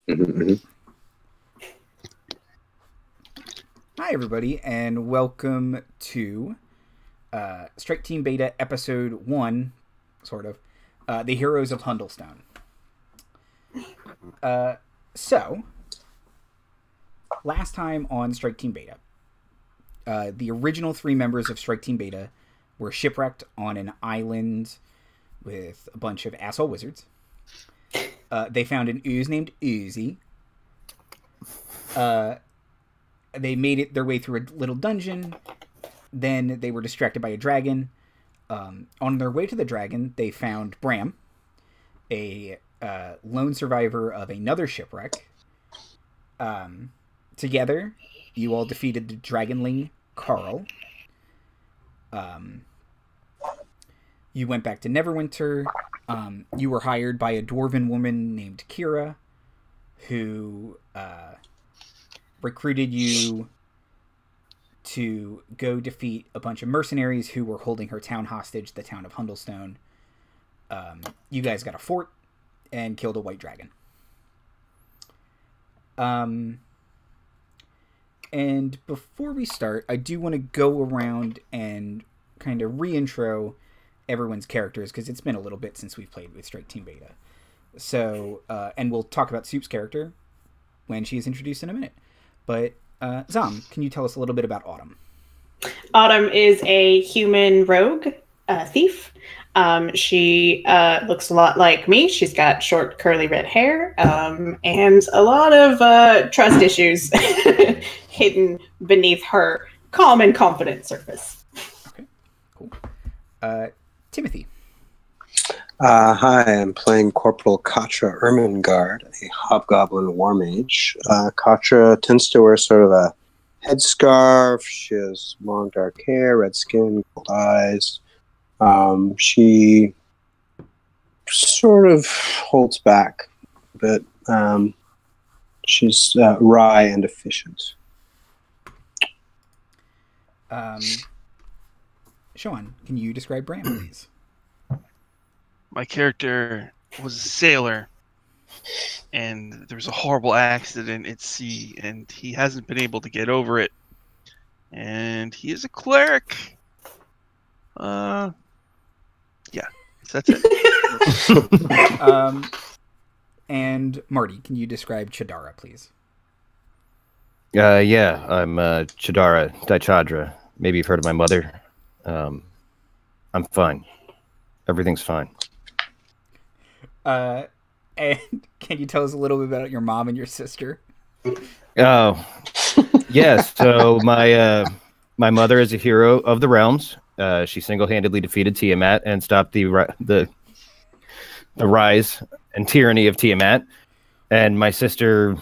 Mm-hmm. Hi, everybody, and welcome to Strike Team Beta Episode 1, sort of, The Heroes of Hundlestone. So, last time on Strike Team Beta, the original 3 members of Strike Team Beta were shipwrecked on an island with a bunch of asshole wizards. They found an ooze named Oozy. They made their way through a little dungeon. Then they were distracted by a dragon. On their way to the dragon, they found Bram, a lone survivor of another shipwreck. Together, you all defeated the dragonling Carl. You went back to Neverwinter. You were hired by a dwarven woman named Kira, who recruited you to go defeat a bunch of mercenaries who were holding her town hostage, the town of Hundlestone. You guys got a fort and killed a white dragon. And before we start, I do want to go around and kind of re-intro everyone's characters, because it's been a little bit since we've played with Strike Team Beta. So, and we'll talk about Soup's character when she is introduced in a minute. But, Zom, can you tell us a little bit about Autumn? Autumn is a human rogue thief. She looks a lot like me. She's got short, curly red hair, and a lot of trust issues hidden beneath her calm and confident surface. Okay, cool. Timothy. Hi, I'm playing Corporal Katra Ermengarde, a Hobgoblin War Mage. Katra tends to wear sort of a headscarf. She has long dark hair, red skin, gold eyes. She sort of holds back, but she's wry and efficient. Sean, can you describe Bram, please? My character was a sailor, and there was a horrible accident at sea, and he hasn't been able to get over it. And he is a cleric. Yeah, that's it. And Marty, can you describe Chadara, please? Yeah, I'm Chadara Chadra. Maybe you've heard of my mother. I'm fine. Everything's fine. And can you tell us a little bit about your mom and your sister? Oh, yes. So my mother is a hero of the realms. She single-handedly defeated Tiamat and stopped the rise and tyranny of Tiamat. And my sister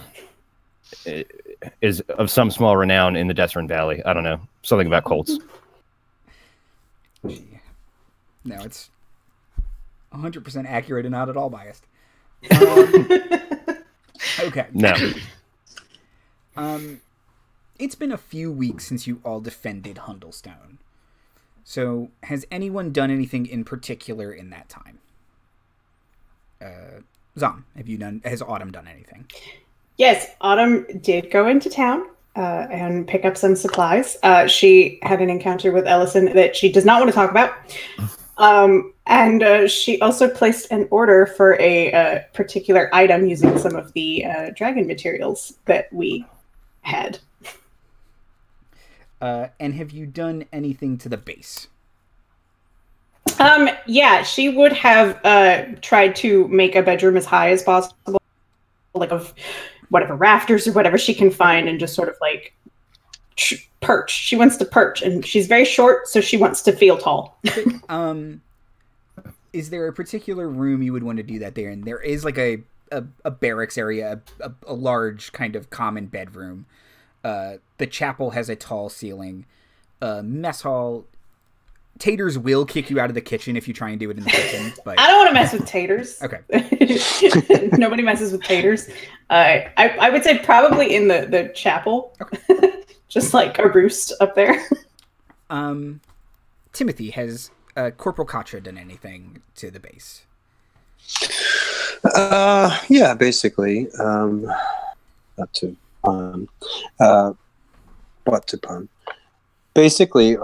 is of some small renown in the Desrin Valley. I don't know, something about Colts. No, it's 100% accurate and not at all biased. Okay. No. It's been a few weeks since you all defended Hundlestone. So, has anyone done anything in particular in that time? Zom, has Autumn done anything? Yes, Autumn did go into town and pick up some supplies. She had an encounter with Ellison that she does not want to talk about. And she also placed an order for a particular item using some of the dragon materials that we had. And have you done anything to the base? Yeah, she would have tried to make a bedroom as high as possible, like of whatever rafters or whatever she can find, and just sort of like perch. She wants to perch, and she's very short, so she wants to feel tall. Is there a particular room you would want to do that there? And there is like a barracks area, a large kind of common bedroom. The chapel has a tall ceiling. Mess hall. Taters will kick you out of the kitchen if you try and do it in the kitchen. But I don't want to mess with Taters. Okay. Nobody messes with Taters. I would say probably in the chapel. Okay. Just like a roost up there. Timothy, has Corporal Katra done anything to the base? Yeah, basically. Not to pun. What to pun? Basically,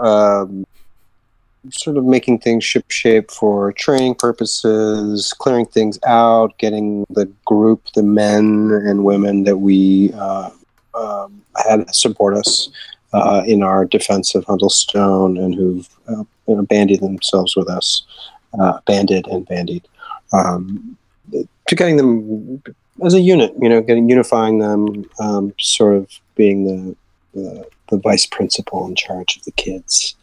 sort of making things shipshape for training purposes, clearing things out, getting the group, the men and women that we had support us in our defense of Hundlestone and who've bandied themselves with us, banded and bandied, to getting them as a unit, unifying them, sort of being the vice principal in charge of the kids.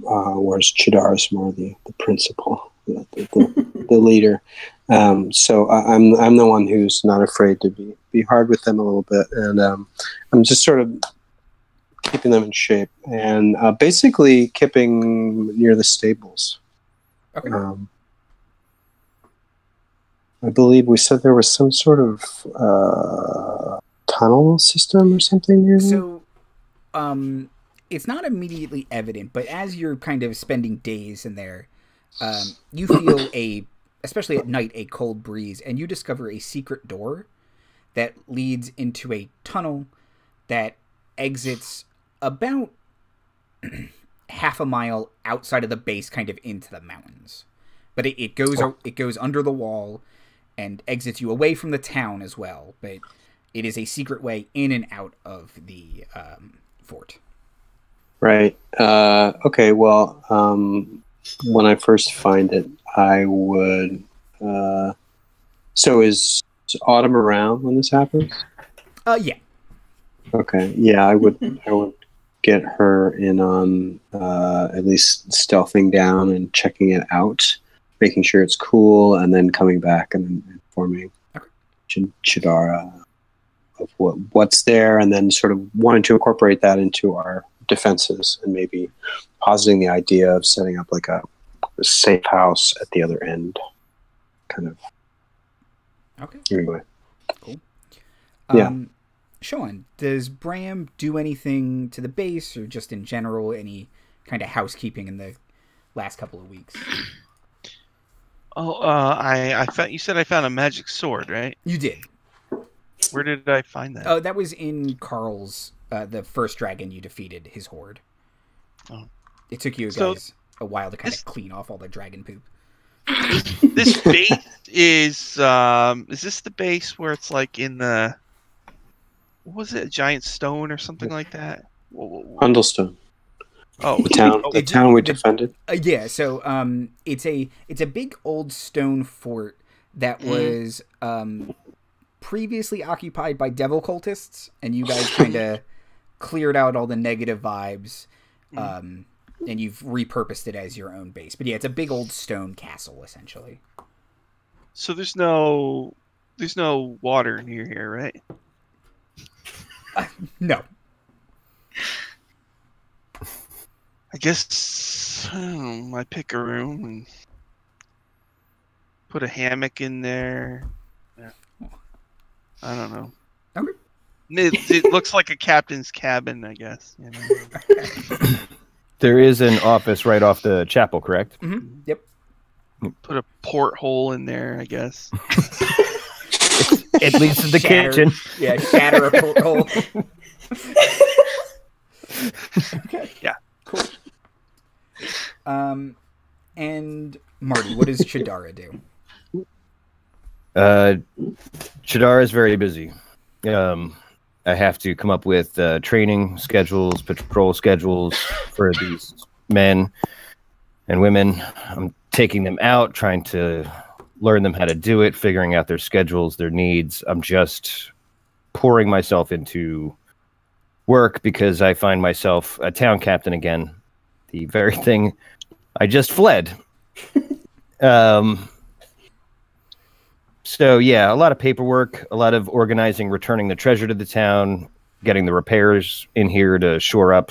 Whereas Chadara's more the principal, the leader. So I'm the one who's not afraid to be hard with them a little bit, and I'm just sort of keeping them in shape and basically keeping near the stables. Okay. I believe we said there was some sort of tunnel system or something near there. So, it's not immediately evident, but as you're kind of spending days in there, you feel especially at night, a cold breeze, and you discover a secret door that leads into a tunnel that exits about half a mile outside of the base, kind of into the mountains. But it goes under the wall and exits you away from the town as well. But it is a secret way in and out of the fort. Right. Okay. Well, when I first find it, I would. So is Autumn around when this happens? Yeah. Okay. Yeah, I would get her in on at least stealthing down and checking it out, making sure it's cool, and then coming back and informing Chadara of what's there, and then sort of wanting to incorporate that into our defenses, and maybe positing the idea of setting up like a safe house at the other end, kind of. Okay. Anyway. Cool. Yeah. Sean, does Bram do anything to the base, or just in general, any kind of housekeeping in the last couple of weeks? Oh, you said I found a magic sword, right? You did. Where did I find that? Oh, that was in Carl's, the first dragon you defeated, his horde. Oh. It took you guys a while to kind of clean off all the dragon poop. This base is this the base where it's like in the, what was it, a giant stone or something like that? Hundlestone. Oh, the town we defended. Yeah, so it's a big old stone fort that was previously occupied by devil cultists, and you guys kind of cleared out all the negative vibes, and you've repurposed it as your own base. But yeah, it's a big old stone castle essentially. So there's no water near here, right? No. I guess I pick a room and put a hammock in there. Yeah. I don't know. Okay. It looks like a captain's cabin, I guess. You know? There is an office right off the chapel, correct? Mm-hmm. Yep. Put a porthole in there, I guess. It leads to the kitchen. Yeah, shatter a porthole. Okay. Yeah. Cool. And Marty, what does Chadara do? Chadara is very busy. I have to come up with training schedules, patrol schedules for these men and women. I'm taking them out, trying to learn them how to do it, figuring out their schedules, their needs. I'm just pouring myself into work because I find myself a town captain again, the very thing I just fled. So yeah, a lot of paperwork, a lot of organizing, returning the treasure to the town, getting the repairs in here to shore up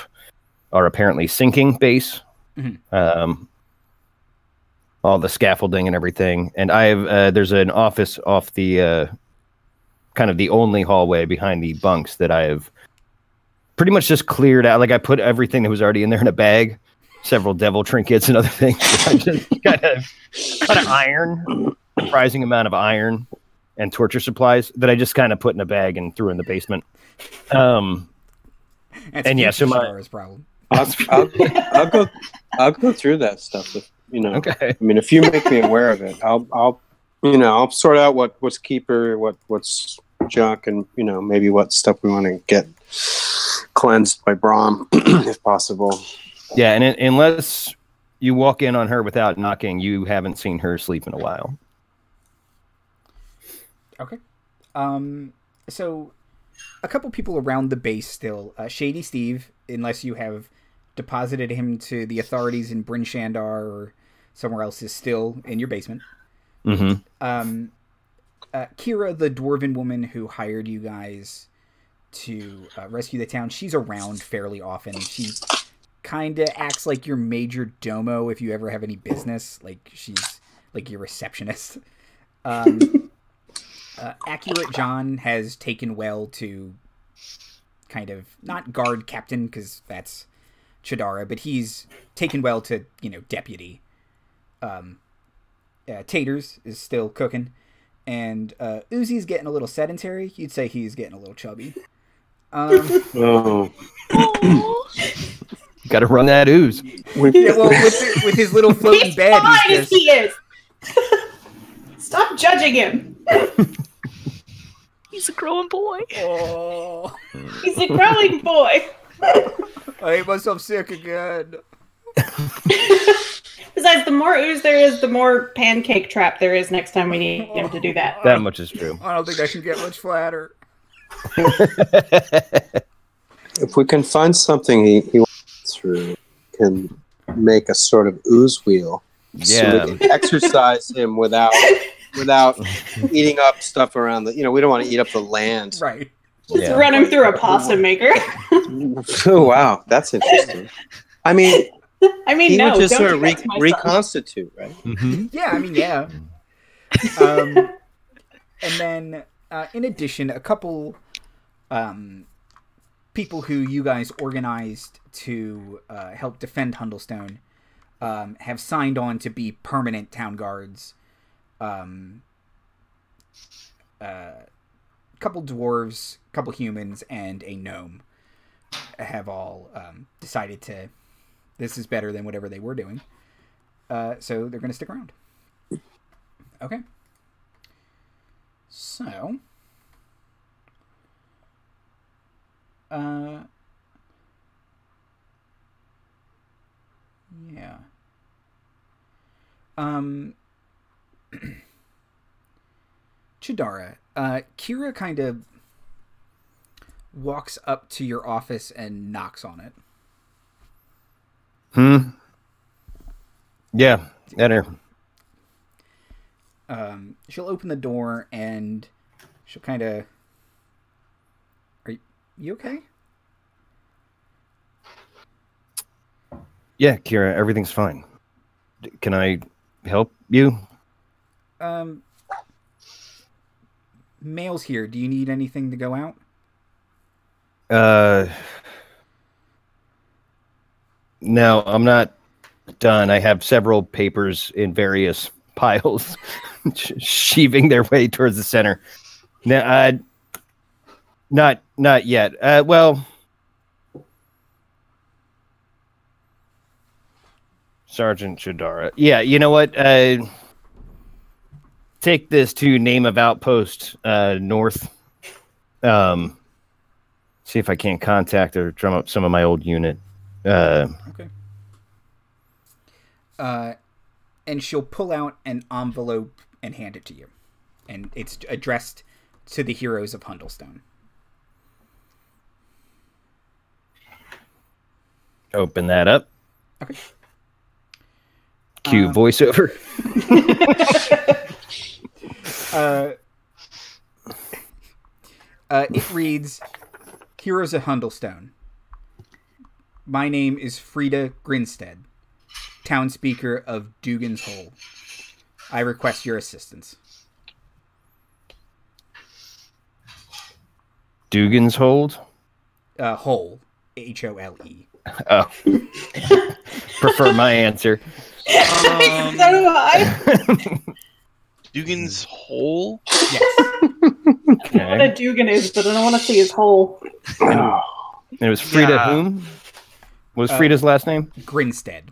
our apparently sinking base. Mm-hmm. All the scaffolding and everything. And I have there's an office off the kind of the only hallway behind the bunks that I have pretty much just cleared out. Like I put everything that was already in there in a bag, several devil trinkets and other things. I just kind of iron surprising amount of iron and torture supplies that I just kind of put in a bag and threw in the basement. And yeah, so Chadara's problem. I'll go through that stuff. If, Okay. I mean, if you make me aware of it, I'll sort out what's keeper, what's junk, and maybe what stuff we want to get cleansed by Bram, if possible. Yeah, and unless you walk in on her without knocking, you haven't seen her sleep in a while. Okay. So a couple people around the base still. Shady Steve, unless you have deposited him to the authorities in Bryn Shandar or somewhere else, is still in your basement. Mm-hmm. Kira, the dwarven woman who hired you guys to rescue the town, she's around fairly often. She kind of acts like your major domo if you ever have any business. Like, she's like your receptionist. Accurate John has taken well to kind of, not guard captain, because that's Chadara, but he's taken well to, deputy. Taters is still cooking. And Uzi's getting a little sedentary. You'd say he's getting a little chubby. Oh. Got to run that ooze. Yeah, well, with his little floating bed, he's he is. Stop judging him. He's a growing boy. Oh, He's a growing boy. I ate myself sick again. Besides, the more ooze there is, the more pancake trap there is next time we need him to do that. That much is true. I don't think I can get much flatter. If we can find something he wants through, can make a sort of ooze wheel. Yeah. So we can exercise him without eating up stuff around the. We don't want to eat up the land. Right. Just run him through a pasta maker. Oh wow, that's interesting. I mean, he would just sort of reconstitute, right? Mm-hmm. Yeah, yeah. And then, in addition, a couple people who you guys organized to help defend Hundlestone have signed on to be permanent town guards. Couple dwarves, couple humans, and a gnome have all decided to. This is better than whatever they were doing. So they're going to stick around. Okay. So. Yeah. Chadara, Kira kind of walks up to your office and knocks on it. Yeah, enter. She'll open the door and she'll kind of... Are you okay? Yeah, Kira, everything's fine. Can I help you? Mail's here. Do you need anything to go out? No, I'm not done. I have several papers in various piles sheaving their way towards the center. Now, not yet. Well, Sergeant Chadara. Yeah, you know what? Take this to name of outpost north. See if I can't contact or drum up some of my old unit. Okay. And she'll pull out an envelope and hand it to you. And it's addressed to the heroes of Hundlestone. Open that up. Okay. Cue voiceover. It reads, Heroes of Hundlestone. My name is Frida Grinstead, town speaker of Dougan's Hole. I request your assistance. Dougan's Hold? Hole. H-O-L-E. Oh. Prefer my answer. So do I. Dougan's hole? Yes. I know what a Dougan is, but I don't want to see his hole. And it was Frida Yeah. whom? What was Frida's last name? Grinstead.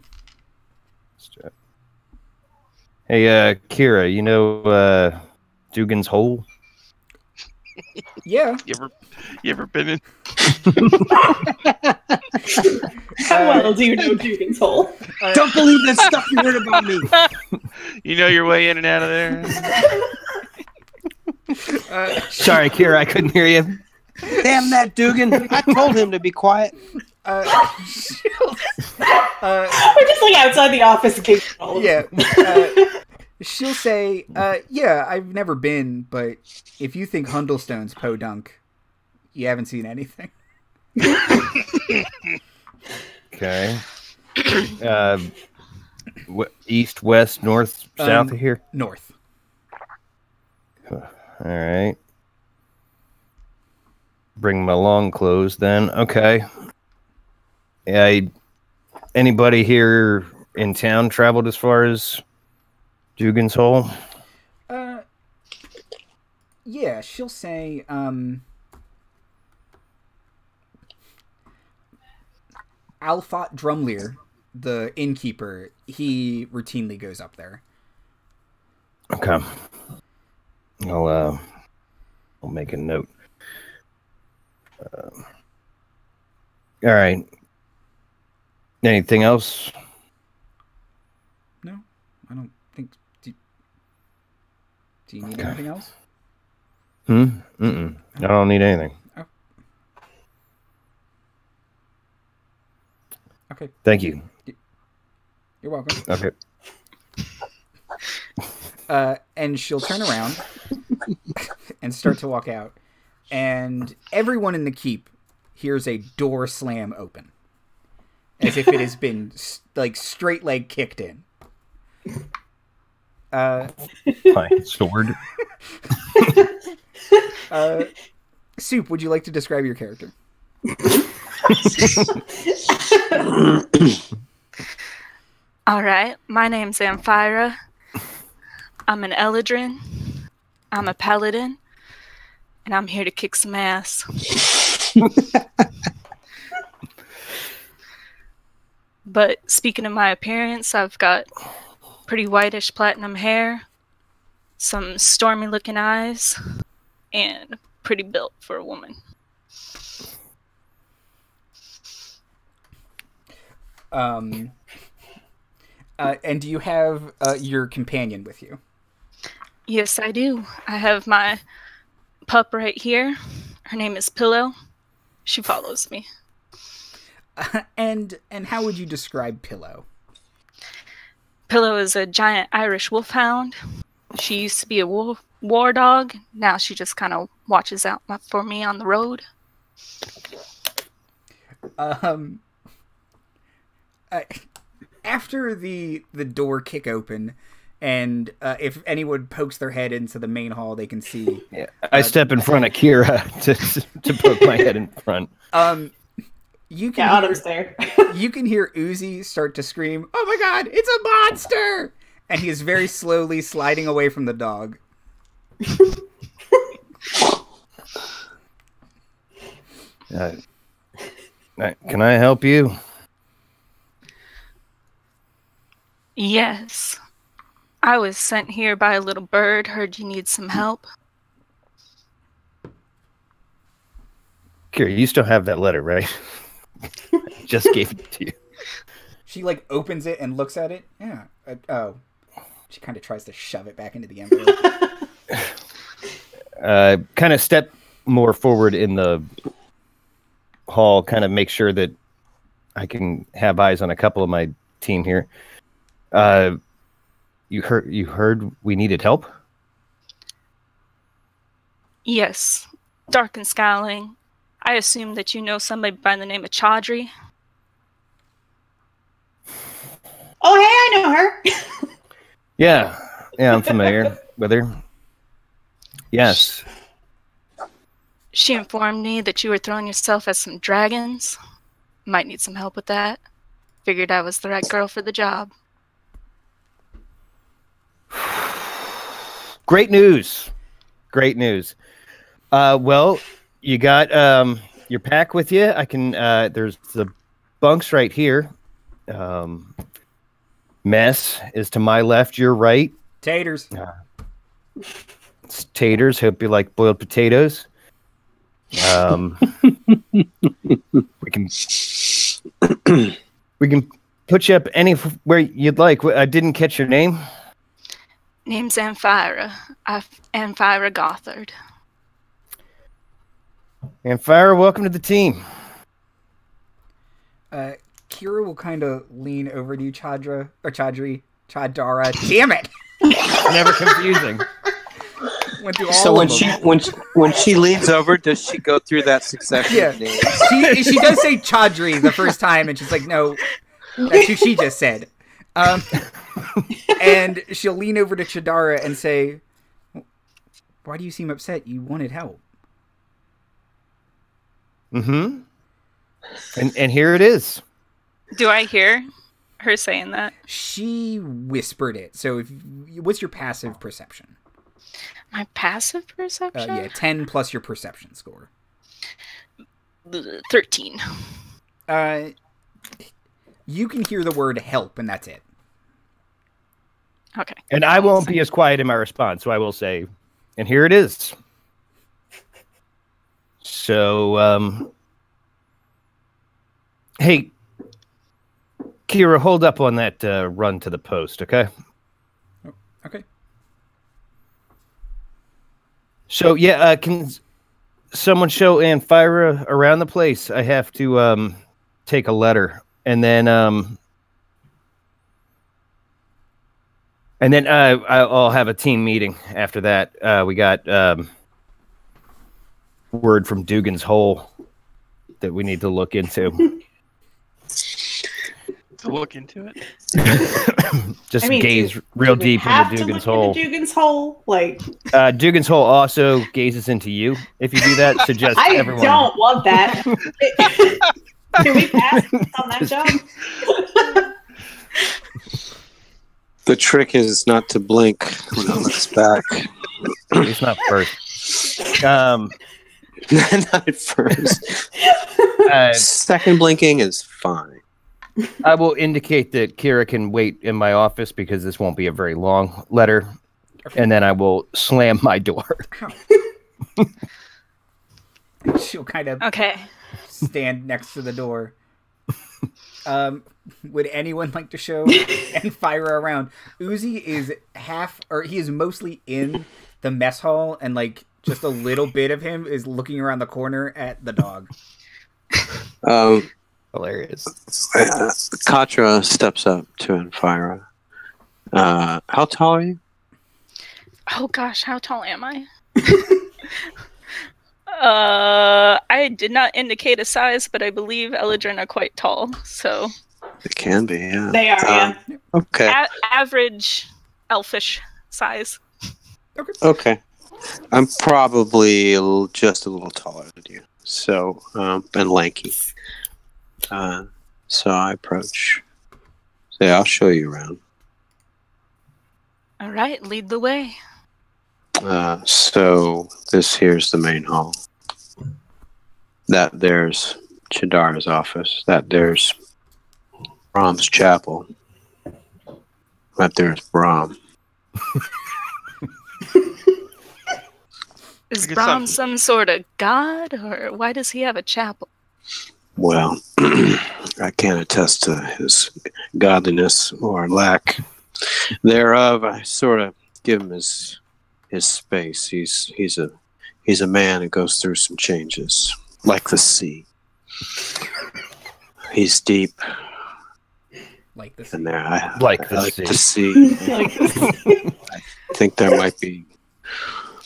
Hey, Kira, you know Dougan's hole? Yeah. You ever been in? How well do you know Dougan's hole? Don't believe that stuff you heard about me. You know your way in and out of there. Sorry, Kira, I couldn't hear you. Damn that Dougan! I told him to be quiet. We're just like outside the office. Yeah. She'll say, yeah, I've never been, but if you think Hundlestone's podunk, you haven't seen anything. Okay. East, west, north, south of here? North. All right. Bring my long clothes then. Okay. Yeah, anybody here in town traveled as far as Dougan's hole? Yeah, she'll say, Alfot Drumlear, the innkeeper, he routinely goes up there. Okay. I'll make a note. All right. Anything else? No, I don't think. Do you need anything else? Mm-mm. I don't need anything. Oh. Okay. Thank you. You're welcome. Okay. And she'll turn around and start to walk out. And everyone in the keep hears a door slam open. As if it has been, like, straight leg kicked in. My sword. Soup, would you like to describe your character? All right, my name's Anfyra. I'm an Eladrin. I'm a Paladin. And I'm here to kick some ass. But speaking of my appearance, I've got pretty whitish platinum hair, some stormy looking eyes, and pretty built for a woman. And do you have your companion with you? Yes, I do. I have my pup right here. Her name is Pillow. She follows me. And how would you describe Pillow? Pillow is a giant Irish wolfhound. She used to be a war dog. Now she just kind of watches out for me on the road. After the door kick open, and if anyone pokes their head into the main hall, they can see. Yeah, I step in front of Kira to poke my head in front. You can Autumn's there. You can hear Uzi start to scream, "Oh my god, it's a monster!" And he is very slowly sliding away from the dog. Can I help you? Yes. I was sent here by a little bird. Heard you need some help. Kira, you still have that letter, right? Just gave it to you. She, like, opens it and looks at it. Yeah. Oh. She kind of tries to shove it back into the envelope. Kind of step more forward in the hall, kind of make sure that I can have eyes on a couple of my team here. You heard we needed help? Yes. Dark and scowling. I assume that you know somebody by the name of Chaudhry. Oh, hey, I know her. Yeah, I'm familiar with her. Yes. She informed me that you were throwing yourself at some dragons. Might need some help with that. Figured I was the right girl for the job. Great news. Great news. Well, you got your pack with you. I can. There's the bunks right here. Mess is to my left, your right. Taters. It's taters. Hope you like boiled potatoes. We can put you up anywhere you'd like. I didn't catch your name. Name's Anfyra. Anfyra Gothard. Anfyra, welcome to the team. Kira will kind of lean over to you, Chadara. Damn it! Never confusing. Went through all So of them. when she leans over, does she go through that succession Yeah. of names? She does say Chaudhry the first time, and she's like, no, that's who she just said. And she'll lean over to Chadara and say, why do you seem upset? You wanted help. Mm-hmm. And here it is. Do I hear her saying that? She whispered it. So what's your passive perception? My passive perception? 10 plus your perception score. 13. You can hear the word help, and that's it. Okay. And I won't be as quiet in my response, so I will say, and here it is. So, hey, Kira, hold up on that run to the post, okay? Oh, okay. So, yeah, can someone show Anfyra around the place? I have to take a letter, and then I'll have a team meeting after that. We got word from Dougan's hole that we need to look into. To look into it. Just gaze real deep into Dougan's hole. Dougan's hole, like Dougan's hole also gazes into you. If you do that, suggest I everyone. don't want that. Can we pass on that job? The trick is not to blink when it looks back. At least not first. Not at first. Second blinking is fine. I will indicate that Kira can wait in my office because this won't be a very long letter, and then I will slam my door. She'll kind of Okay. stand next to the door. Would anyone like to show Anfyra around? Uzi is he is mostly in the mess hall, and like just a little bit of him is looking around the corner at the dog. Hilarious. Katra steps up to Anfyra. How tall are you? Oh gosh, how tall am I? I did not indicate a size, but I believe Eladrin are quite tall, so It can be, yeah. They are, yeah. Okay. Average elfish size. Okay. I'm probably just a little taller than you, so and lanky. So I approach. Say, I'll show you around. All right, lead the way. So this here's the main hall. That there's Chadara's office. That there's Bram's chapel. That there's Bram. Is Bram some sort of god, or why does he have a chapel? Well, I can't attest to his godliness or lack thereof. I sort of give him his space. He's a man who goes through some changes, like the sea. He's deep. Like the sea. And there, I Like the like sea. the sea. I think there might be,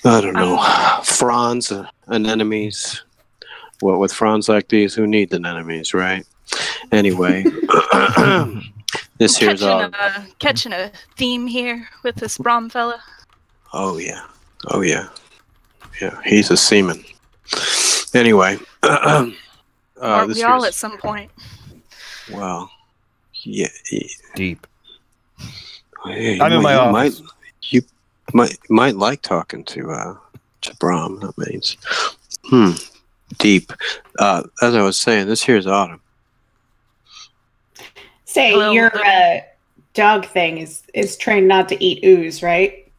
I don't know, fronds, anemones. Well, with fronds like these, who need the anemones, right? Anyway, this here's all. Catching a theme here with this Bram fella. Oh yeah, yeah. He's a seaman. Anyway, Aren't this we all here's- at some point? Well, yeah. Deep. Hey, I'm in my office. Might like talking to Bram. That means deep. As I was saying, this here's Autumn. Say, Hello. your dog thing is trained not to eat ooze, right?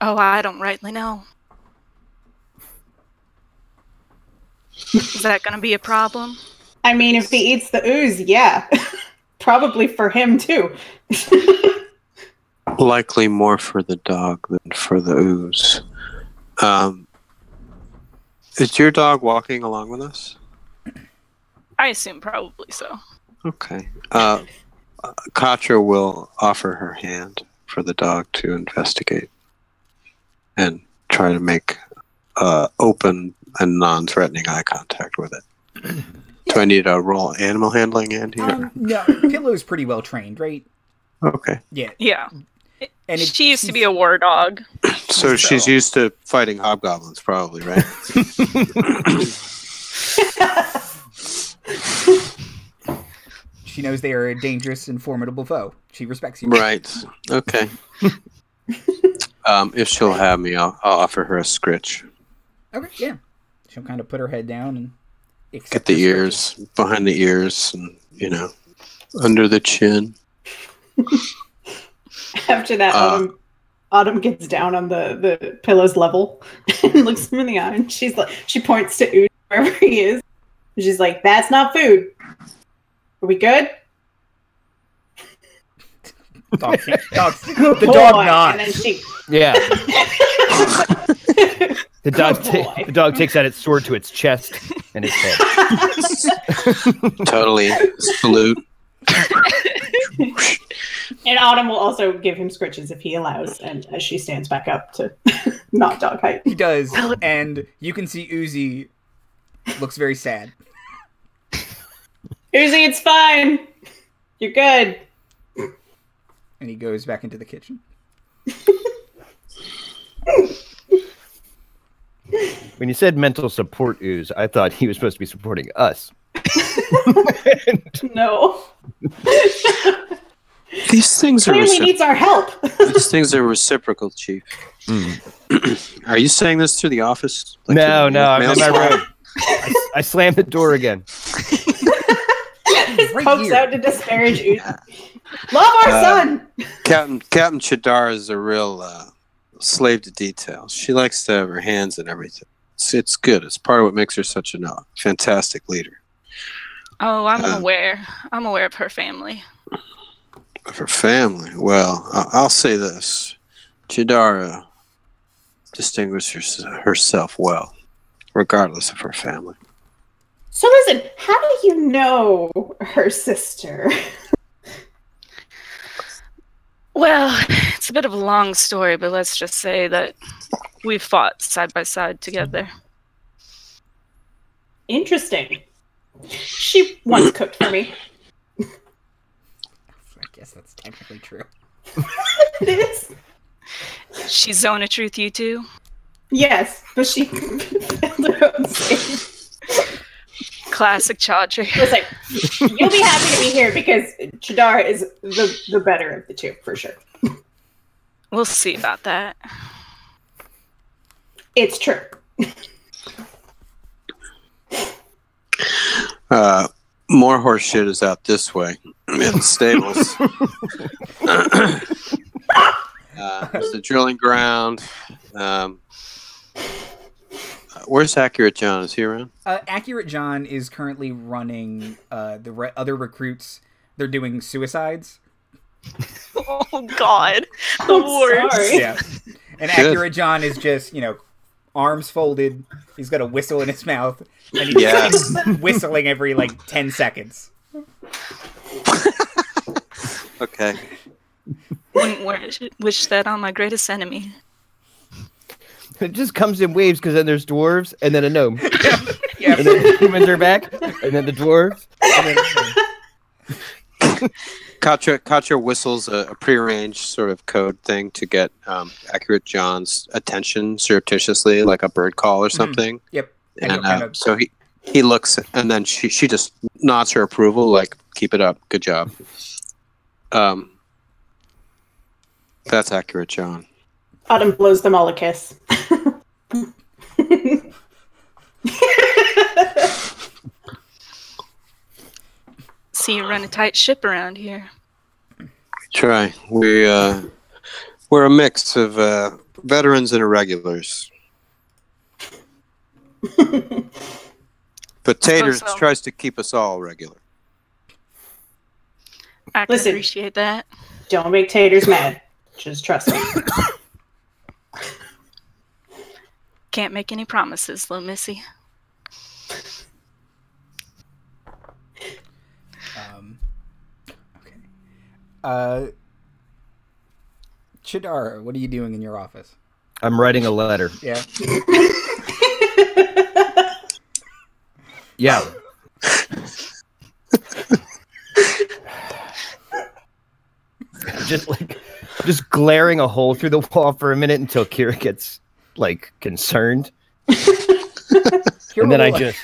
Oh, I don't rightly know. Is that going to be a problem? I mean, if he eats the ooze, yeah. Probably for him, too. Likely more for the dog than for the ooze. Is your dog walking along with us? I assume probably so. Okay. Katra will offer her hand for the dog to investigate and try to make open and non-threatening eye contact with it. Do I need a roll animal handling hand here? No, Pillow's pretty well trained, right? Okay. Yeah. Yeah. And She used to be a war dog. So she's used to fighting hobgoblins, probably, right? She knows they are a dangerous and formidable foe. She respects you. Right. Okay. If she'll have me, I'll offer her a scritch. Okay, yeah. She'll kind of put her head down and Get the ears, behind the ears, and, under the chin. After that, Autumn gets down on the Pillow's level and looks him in the eye, and she points to Ooze wherever he is. And she's like, "That's not food. Are we good?" The dog nods. And then she... Yeah. The dog takes out its sword to its chest and its head. Totally. Salute. And Autumn will also give him scritches if he allows, and as she stands back up to not dog height. He does, and you can see Uzi looks very sad. Uzi, it's fine. You're good. And he goes back into the kitchen. When you said mental support ooze, I thought he was supposed to be supporting us. No. These things Clearly needs our help. These things are reciprocal, Chief. Are you saying this through the office? Like No, I'm in my room. room. I slammed the door again. Right Pokes here. out to disparage Uzi. Love our son! Captain Chadara is a real slave to detail. She likes to have her hands in everything. It's good. It's part of what makes her such a fantastic leader. Oh, I'm aware. I'm aware of her family. Of her family. Well, I'll say this. Chadara distinguishes herself well, regardless of her family. So listen, how do you know her sister? Well, it's a bit of a long story, but let's just say that we've fought side by side together. Interesting. She once cooked for me. I guess that's technically true. It is. She's Zone of Truth, you too? Yes, but she failed her own save. Classic Chadra. It's like, you'll be happy to be here because Chadara is the better of the two, for sure. We'll see about that. It's true. More horse shit is out this way in the stables. There's the drilling ground. Where's Accurate John? Is he around? Accurate John is currently running the other recruits. They're doing suicides. Oh, God. The worst. Sorry. Yeah. And Accurate John is just, arms folded. He's got a whistle in his mouth. And he's just whistling every, 10 seconds. Okay. Wouldn't wish that on my greatest enemy. It just comes in waves because then there's dwarves and then a gnome. Yeah. And then humans are back and then the dwarves. And then a gnome. Katra whistles a prearranged sort of code thing to get Accurate John's attention surreptitiously, like a bird call or something. Yep. And so he looks, and then she just nods her approval, like, keep it up, good job. That's accurate, John. Autumn blows them all a kiss. See, you run a tight ship around here. Try. We're a mix of veterans and irregulars. But Taters so. tries to keep us all regular. I can Listen. appreciate that. Don't make Taters mad. Just trust me. Can't make any promises, little missy. Okay. Chadara, what are you doing in your office? I'm writing a letter. Yeah. Yeah. just glaring a hole through the wall for a minute until Kira gets concerned. And then I just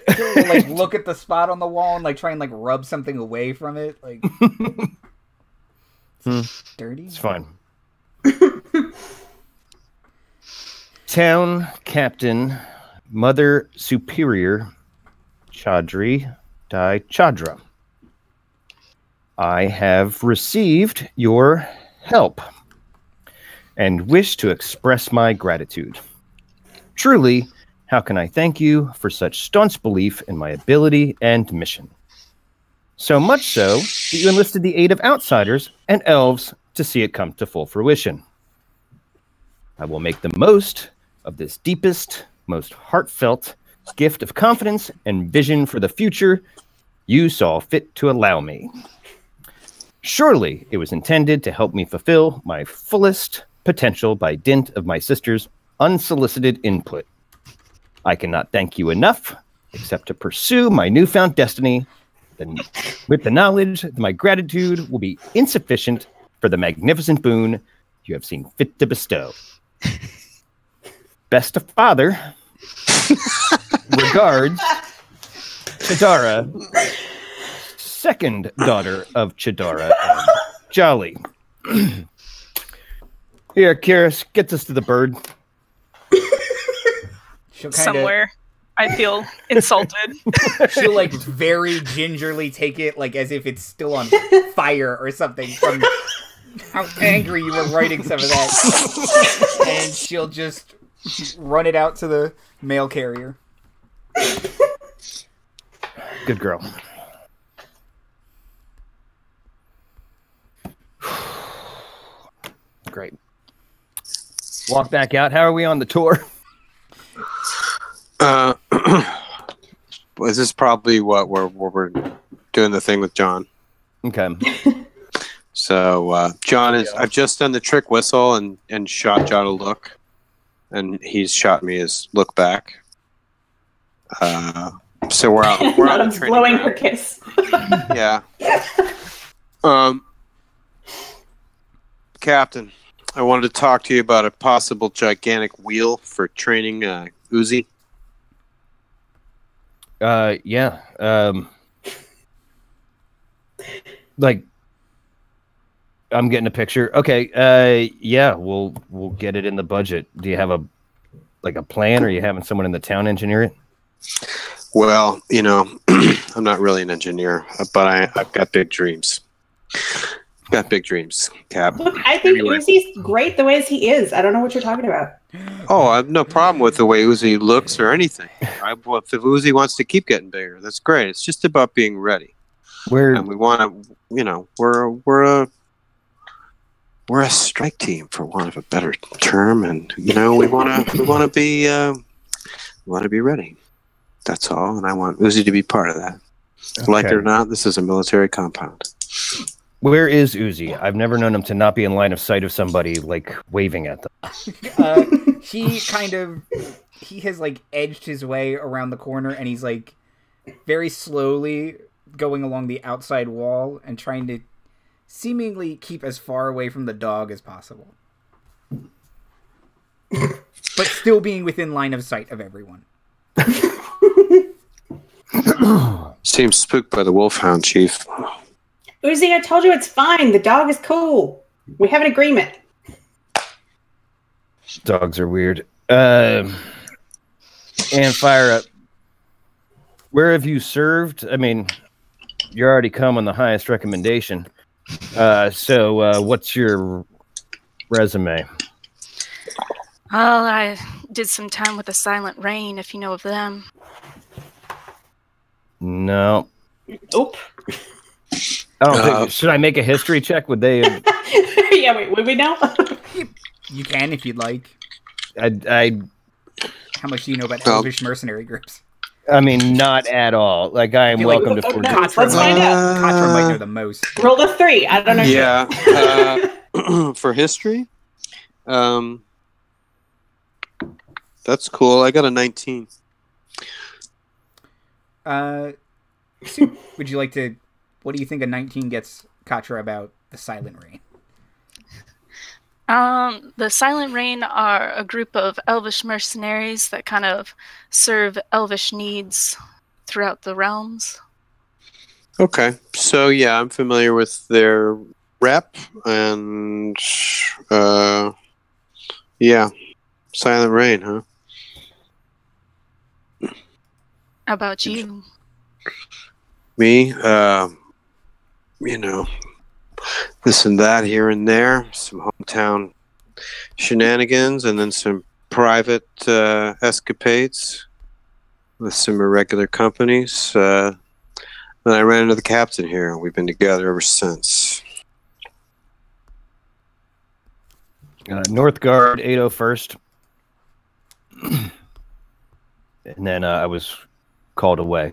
Kira will, look at the spot on the wall and try and rub something away from it. Dirty. It's fine. Town Captain, Mother Superior, Chadri Di Chadra. I have received your help and wish to express my gratitude. Truly, how can I thank you for such staunch belief in my ability and mission? So much so that you enlisted the aid of outsiders and elves to see it come to full fruition. I will make the most of this deepest, most heartfelt gift of confidence and vision for the future you saw fit to allow me. Surely it was intended to help me fulfill my fullest potential by dint of my sister's unsolicited input. I cannot thank you enough, except to pursue my newfound destiny, with the knowledge that my gratitude will be insufficient for the magnificent boon you have seen fit to bestow. Best of father. Regards, Chadara, second daughter of Chadara and Jolly. Here, Kiris, get us to the bird. She'll Somewhere. I feel insulted. She'll very gingerly take it as if it's still on fire or something from how angry you were writing some of that. And she'll just run it out to the mail carrier. Good girl. Great. Walk back out. How are we on the tour? This is probably what we're doing the thing with John. Okay. So John is. I've just done the trick whistle and shot John a look, and he's shot me his look back. So we're out. We're out. Autumn's blowing her kiss. Yeah. Captain, I wanted to talk to you about a possible gigantic wheel for training Uzi. Yeah. I'm getting a picture. Okay. Yeah, we'll get it in the budget. Do you have a plan, or are you having someone in the town engineer it? Well, I'm not really an engineer, but I've got big dreams. Got big dreams, Cap. Look, I think Uzi's great the way he is. I don't know what you're talking about. Oh, I have no problem with the way Uzi looks or anything. If Uzi wants to keep getting bigger, that's great. It's just about being ready. And we want to, we're a strike team, for want of a better term, and we want to be ready. That's all, and I want Uzi to be part of that. Okay. Like it or not, this is a military compound. Where is Uzi? I've never known him to not be in line of sight of somebody waving at them. He has edged his way around the corner, and he's very slowly going along the outside wall and trying to seemingly keep as far away from the dog as possible. But still being within line of sight of everyone. Seems spooked by the wolfhound, Chief. Uzi, I told you it's fine. The dog is cool. We have an agreement. Dogs are weird. Anfyra, where have you served? I mean, you're already come on the highest recommendation. So what's your resume? Well, I did some time with the Silent Rain, if you know of them. No. Oop. I don't think. Should I make a history check? Would they? Yeah, wait, would we know? You can if you'd like. I How much do you know about elvish mercenary groups? I mean, not at all. Like, I am welcome to forgive. Let's find out. Katra might know the most. Roll a 3. I don't know. Yeah. For history, that's cool. I got a 19. Sue, would you like to? What do you think a 19 gets Katra about the Silent Rain? The Silent Rain are a group of elvish mercenaries that kind of serve elvish needs throughout the realms. Okay. So, yeah, I'm familiar with their rep and, yeah, Silent Rain, huh? How about you? Me, you know, this and that here and there, some hometown shenanigans, and then some private escapades with some irregular companies. Then I ran into the captain here. We've been together ever since. North Guard, 801st. And then I was called away.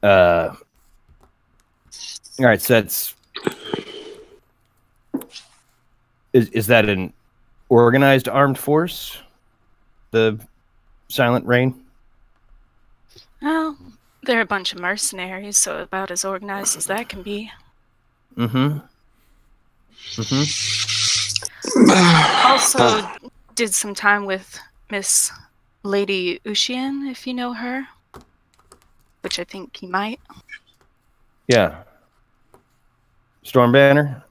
All right, so that's... Is that an organized armed force? The Silent Rain? Well, they're a bunch of mercenaries, so about as organized as that can be. Also did some time with Miss Lady Ushian, if you know her. Which I think you might. Yeah. Stormbanner?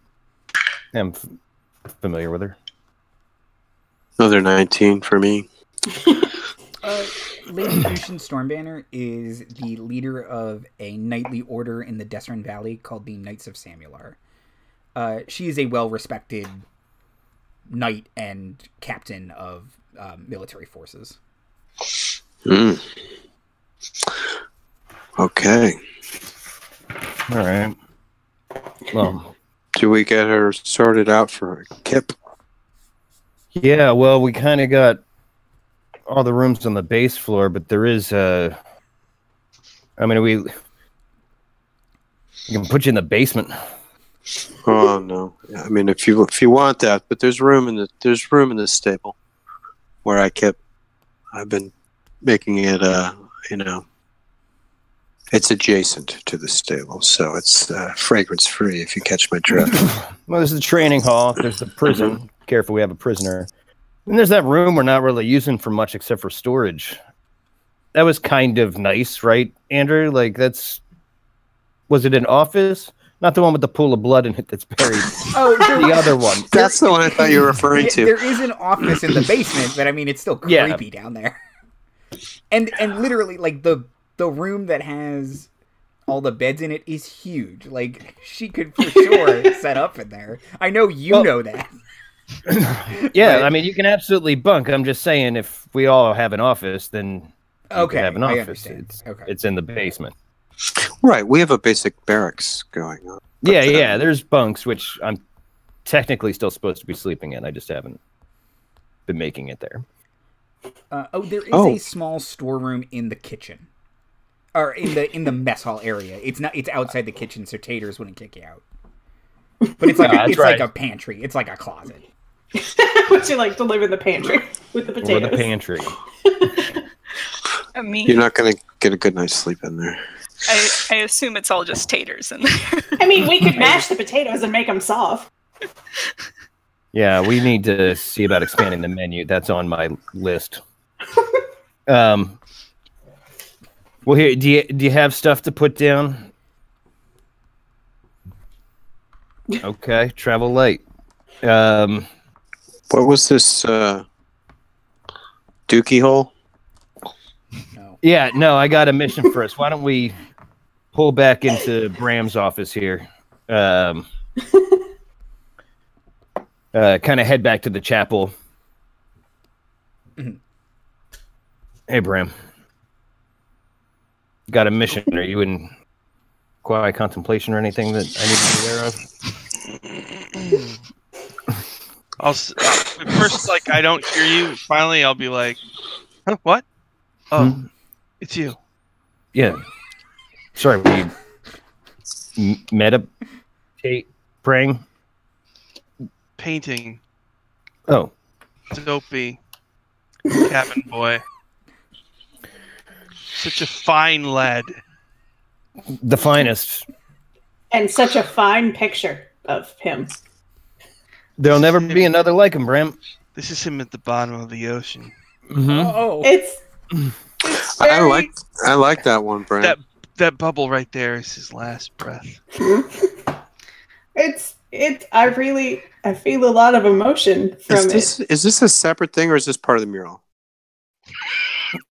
I'm familiar with her. Another 19 for me. Lady Lucian Stormbanner is the leader of a knightly order in the Desran Valley called the Knights of Samular. She is a well-respected knight and captain of military forces. Okay. All right. Well, do we get her sorted out for a kip? Yeah, well, we kind of got all the rooms on the base floor, but there is I mean, we can put you in the basement. Oh no! I mean, if you want that, but there's room in the stable where I've been making it. It's adjacent to the stable, so it's fragrance free. If you catch my drift. Well, there's the training hall. There's the prison. Careful, we have a prisoner. And there's that room we're not really using for much except for storage. That was kind of nice, right, Andrew? Like, was it an office? Not the one with the pool of blood in it that's buried. Oh, the other one. That's the one I thought you were referring to. There is an office in the basement, but I mean, it's still creepy down there. And literally, like, the room that has all the beds in it is huge. Like, she could for sure set up in there. I know you know that. Yeah, I mean, you can absolutely bunk. I'm just saying, if we all have an office, then you can have an office. It's in the basement. Right, we have a basic barracks going on. Yeah, there's bunks, which I'm technically still supposed to be sleeping in. I just haven't been making it there. There is a small storeroom in the kitchen. Or in the mess hall area. It's outside the kitchen, so taters wouldn't kick you out. But it's like like a pantry. It's like a closet. Would you like to live in the pantry with the potatoes? Or the pantry. I mean, you're not going to get a good night's sleep in there. I assume it's all just taters in there. I mean, we could mash the potatoes and make them soft. Yeah, we need to see about expanding the menu. That's on my list. Well, here, do you have stuff to put down? Okay, travel light. What was this dookie hole? No. Yeah, no, I got a mission for us. Why don't we pull back into Bram's office here? Kind of head back to the chapel. Hey, Bram. Got a mission. Are you in quiet contemplation or anything that I need to be aware of? At first, like, I don't hear you. Finally, I'll be like, huh, what? Oh, it's you. Yeah. Sorry, were you meditate, praying? Painting. Oh. Dopey. Cabin boy. Such a fine lad. The finest. And such a fine picture of him. There'll never be another like him, Bram. This is him at the bottom of the ocean. Mm-hmm. Oh. It's very... I like that one, Bram. That bubble right there is his last breath. I feel a lot of emotion from it. Is this a separate thing or is this part of the mural?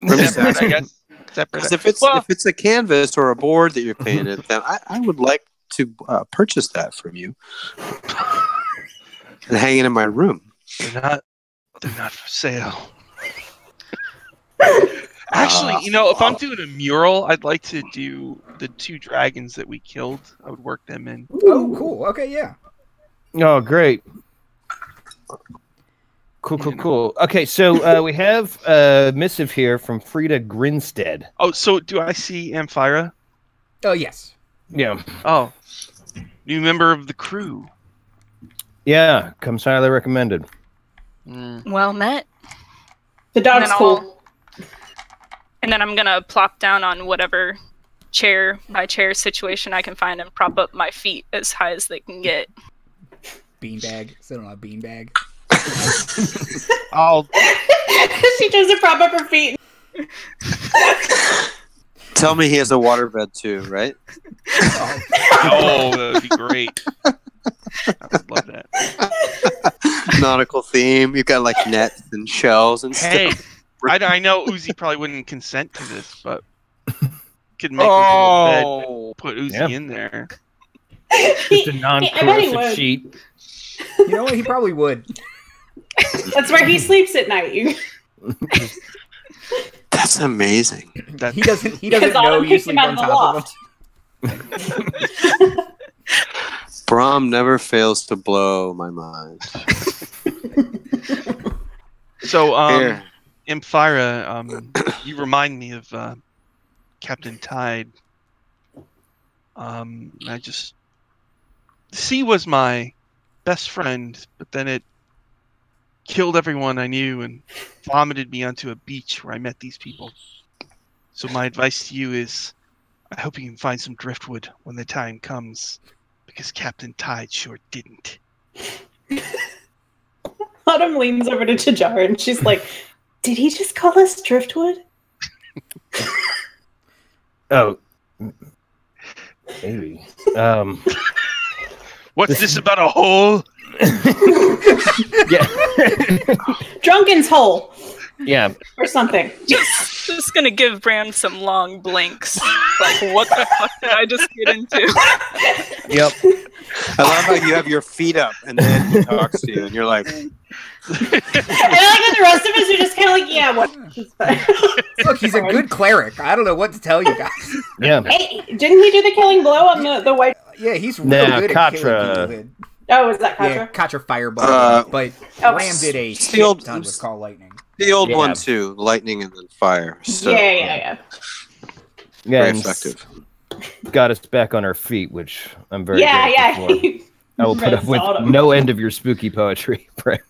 Separate, I guess. Separate. If it's a canvas or a board that you're painted, then I would like to purchase that from you and hang it in my room. They're not for sale. Actually, if I'm doing a mural, I'd like to do the 2 dragons that we killed. I would work them in. Oh, cool. Okay, yeah. Oh, great. Cool. Okay, so we have a missive here from Frida Grinstead. Oh, so do I see Anfyra? Oh, yes. Yeah. Oh, new member of the crew. Yeah, comes highly recommended. Well met. The dog's cool. And then I'm gonna plop down on whatever chair by chair situation I can find and prop up my feet as high as they can get. Beanbag. Sit on a beanbag. She tries to prop up her feet. Tell me he has a waterbed too, right? Oh, that would be great. I would love that. Nautical theme. You've got like nets and shells and Hey, stuff. I know Uzi probably wouldn't consent to this, but could make a little bed, put Uzi in there. Just a non-corrosive sheet. You know what? He probably would. That's where he sleeps at night. That's amazing. He doesn't know you sleep on top of him. Bram never fails to blow my mind. So, Here. Anfyra, you remind me of Captain Tide. The sea was my best friend, but then it killed everyone I knew and vomited me onto a beach where I met these people. So my advice to you is, I hope you can find some driftwood when the time comes, because Captain Tide sure didn't. Autumn leans over to Chadara and she's like, did he just call us driftwood? Oh. Maybe. What's this about a hole? Yeah. Drunken's hole. Yeah. Or something. Just gonna give Bram some long blinks. Like, what the fuck did I just get into? Yep. I love how you have your feet up and then he talks to you and you're like... And I like that the rest of us are just kind of like, yeah, what? Look, he's a good cleric. I don't know what to tell you guys. Yeah. Hey, didn't he do the killing blow on the white? Yeah, he's real good at killing Katra. people. Oh, is that Katra? Yeah, Katra fireball. But Bram did a Sealed- ton with Call Lightning. The old one too, lightning and then fire. So, Yeah. very and effective. got us back on our feet, which I'm very Yeah. grateful for. I will put up with no end of your spooky poetry, Brent.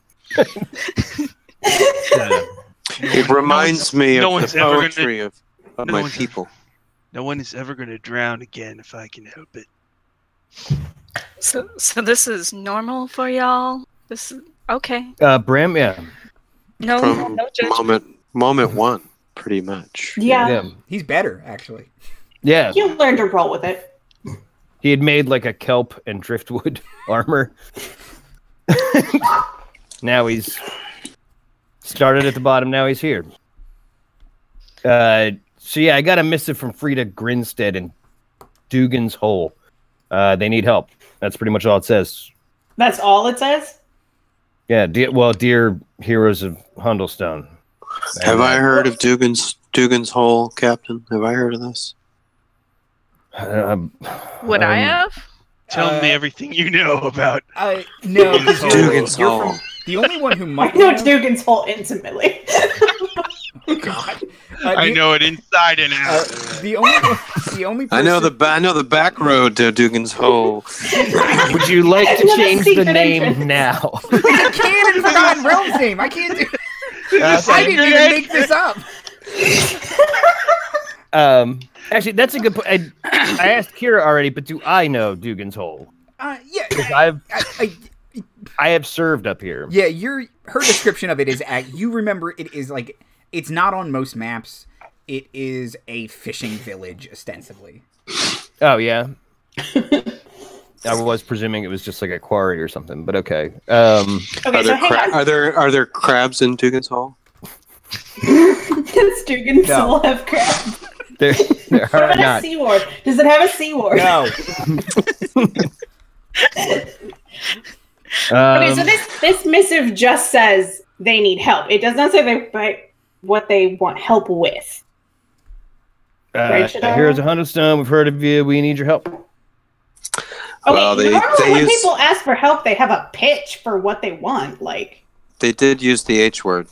It reminds me no of one's the ever poetry of no my one's people. No one is ever going to drown again if I can help it. So this is normal for y'all? This is okay. Bram, yeah. No From judgment. moment one, pretty much. Yeah. He's better, actually. Yeah. You learn to roll with it. He had made like a kelp and driftwood armor. Now he's started at the bottom. Now he's here. So yeah, I got a missive from Frida Grinstead in Dougan's Hole. They need help. That's pretty much all it says. That's all it says? Yeah, dear heroes of Hundlestone. Have I heard of Dougan's Hole, Captain? Have I heard of this? Would I have? Tell me everything you know about. No, because Dougan's you're Hole. from the only one who might I know have- Dougan's Hole intimately. God. I know it inside and out. The only person, I know the back road to Dougan's Hole. Would you like to Another change the secret name entrance. now? I can't in Forgotten Realms name. I can't do. I didn't even make this up. Actually, that's a good point. I asked Kira already, but do I know Dougan's Hole? Yeah. 'Cause I have served up here. Yeah, her description of it is you remember it is like it's not on most maps. It is a fishing village ostensibly. Oh yeah. I was presuming it was just like a quarry or something, but okay. Okay, so hang on. Are there crabs in Dougan's Hole? Does Dougan's No. Hole have crabs? There What are about a not. sea ward? Does it have a sea ward? No. Okay, so this missive just says they need help. It does not say what they want help with. Right, Chadara? Here's a Hundlestone. We've heard of you. We need your help. Okay, Well, they normally when use- people ask for help, they have a pitch for what they want. Like, They did use the H word.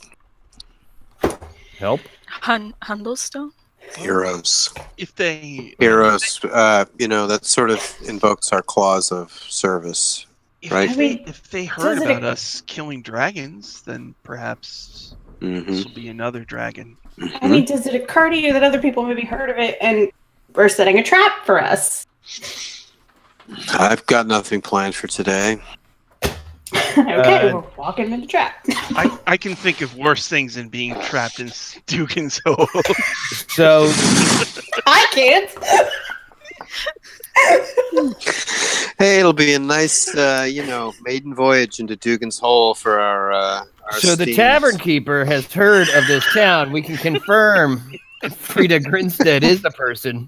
Help? Hundlestone? Heroes. If they Heroes. That sort of invokes our clause of service. Right. if they heard does it- about us killing dragons, then perhaps Mm-hmm. this will be another dragon. I mean, does it occur to you that other people maybe heard of it and are setting a trap for us? I've got nothing planned for today. Okay, we're walking into the trap. I can think of worse things than being trapped in Dougan's Hole. So I can't. Hey, it'll be a nice, maiden voyage into Dougan's Hole for our So the steeds. tavern keeper has heard of this town. We can confirm Frida Grinstead is the person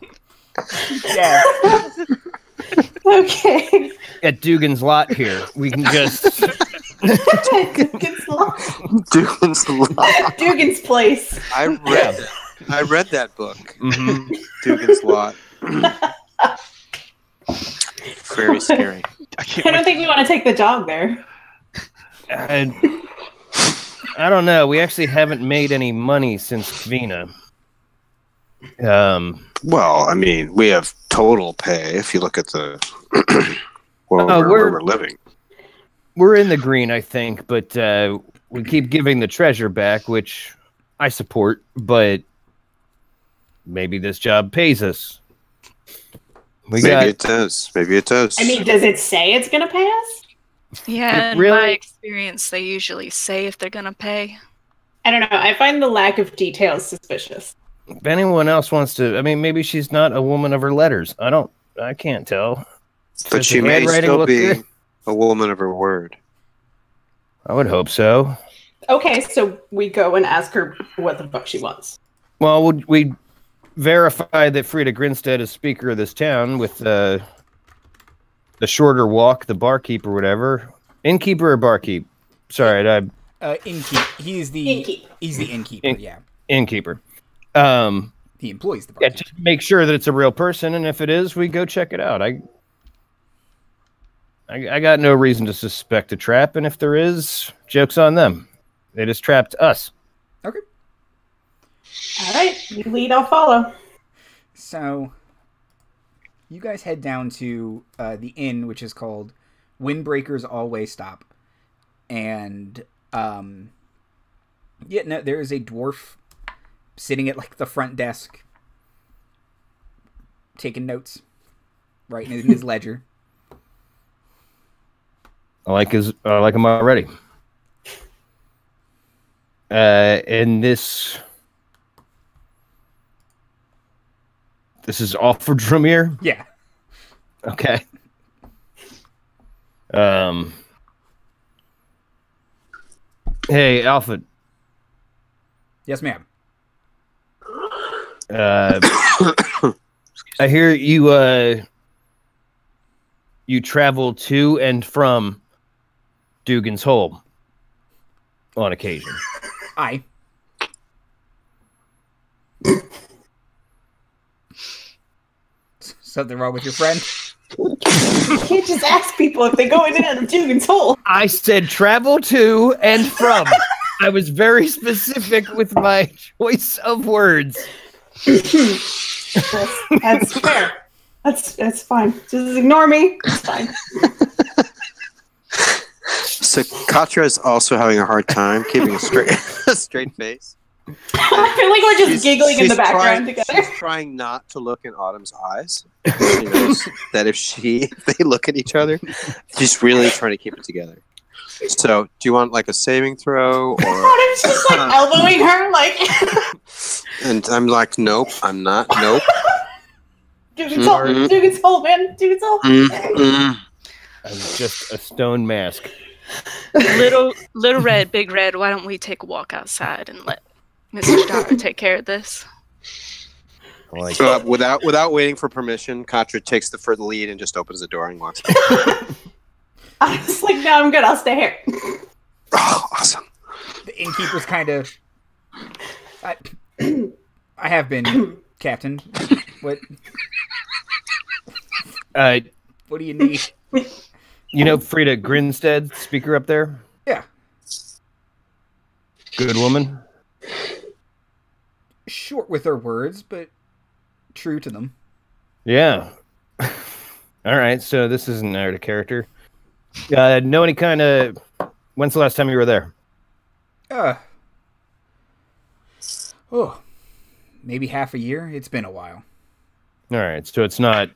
Yeah. Okay. at Dougan's lot here. We can just Dougan's Law. Dougan's Lot. Dougan's Place. I read that book. Mhm. Dougan's Lot. Very scary. I can't I don't wait. think we want to take the dog there. I don't know. We actually haven't made any money since Kvina. Well, I mean, we have total pay if you look at the where we're living. We're in the green, I think, but we keep giving the treasure back, which I support, but maybe this job pays us. Maybe it does. Maybe it does. I mean, does it say it's going to pay us? Yeah, in Really? my experience, they usually say if they're gonna pay. I don't know. I find the lack of details suspicious. If anyone else wants to, I mean, maybe she's not a woman of her letters. I can't tell. but Does she the may handwriting still look be good? a woman of her word. I would hope so. Okay, so we go and ask her what the fuck she wants. Well, we verify that Frida Grinstead is speaker of this town with the shorter walk, the barkeep or whatever. Innkeeper or barkeep? Sorry, Innkeep. He's the Innkeep. He's the innkeeper. Yeah. innkeeper. He employs the Yeah, barkeep. just make sure that it's a real person, and if it is, we go check it out. I got no reason to suspect a trap, and if there is, joke's on them. They just trapped us. Okay. All right, you lead, I'll follow. So, you guys head down to the inn, which is called Windbreaker's Always Stop. And, there is a dwarf sitting at, like, the front desk, taking notes, writing in his ledger. I like him already. And this is all for Dromir? Yeah. Okay. Hey, Alpha. Yes, ma'am. I hear you travel to and from Dougan's Hole on occasion. Aye. Something wrong with your friend? You can't just ask people if they go in and out of Dougan's Hole. I said travel to and from. I was very specific with my choice of words. That's fair. That's fine. Just ignore me. It's fine. So Katra is also having a hard time keeping a straight face. I feel like we're just giggling in the background together. She's trying not to look in Autumn's eyes. She knows that if they look at each other, she's really trying to keep it together. So, do you want like a saving throw, or Autumn's just like elbowing her, like. And I'm like, nope, I'm not. Nope. Dougan's Hole, Dougan's Hole, man, Dougan's Hole. I'm just a stone mask. Little Red, Big Red, why don't we take a walk outside and let Mr. Chadara take care of this? Like, without waiting for permission, Katra takes the further lead and just opens the door and walks. I was like, no, I'm good. I'll stay here. Oh, awesome. The innkeeper's kind of... I have been, Captain. What do you need? You know Frida Grinstead, speaker up there? Yeah. Good woman. Short with her words, but true to them. Yeah. All right, so this isn't out of character. Know any kind of... When's the last time you were there? Maybe half a year. It's been a while. All right, so it's not...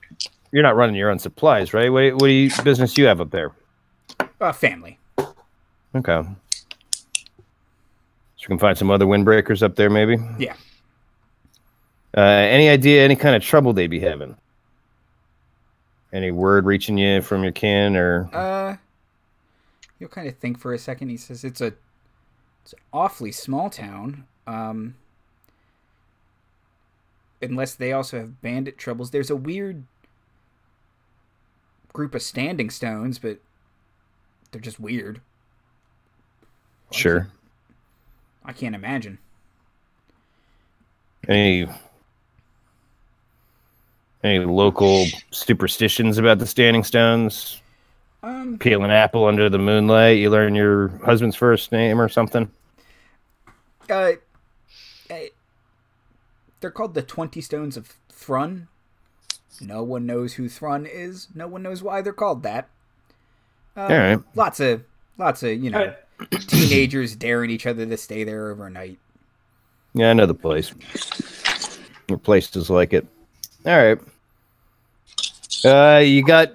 You're not running your own supplies, right? What business you have up there? Family. Okay. So you can find some other windbreakers up there, maybe? Yeah. Any idea, any kind of trouble they be having? Any word reaching you from your kin, or? You'll kind of think for a second. He says, it's an awfully small town. Unless they also have bandit troubles. There's a weird group of standing stones, but they're just weird. Sure. I can't imagine. Any local superstitions about the standing stones? Peel an apple under the moonlight. You learn your husband's first name or something? They're called the 20 Stones of Thrun. No one knows who Thrun is. No one knows why they're called that. All right. Lots of teenagers daring each other to stay there overnight. Yeah, I know the place. Or places like it. All right. You got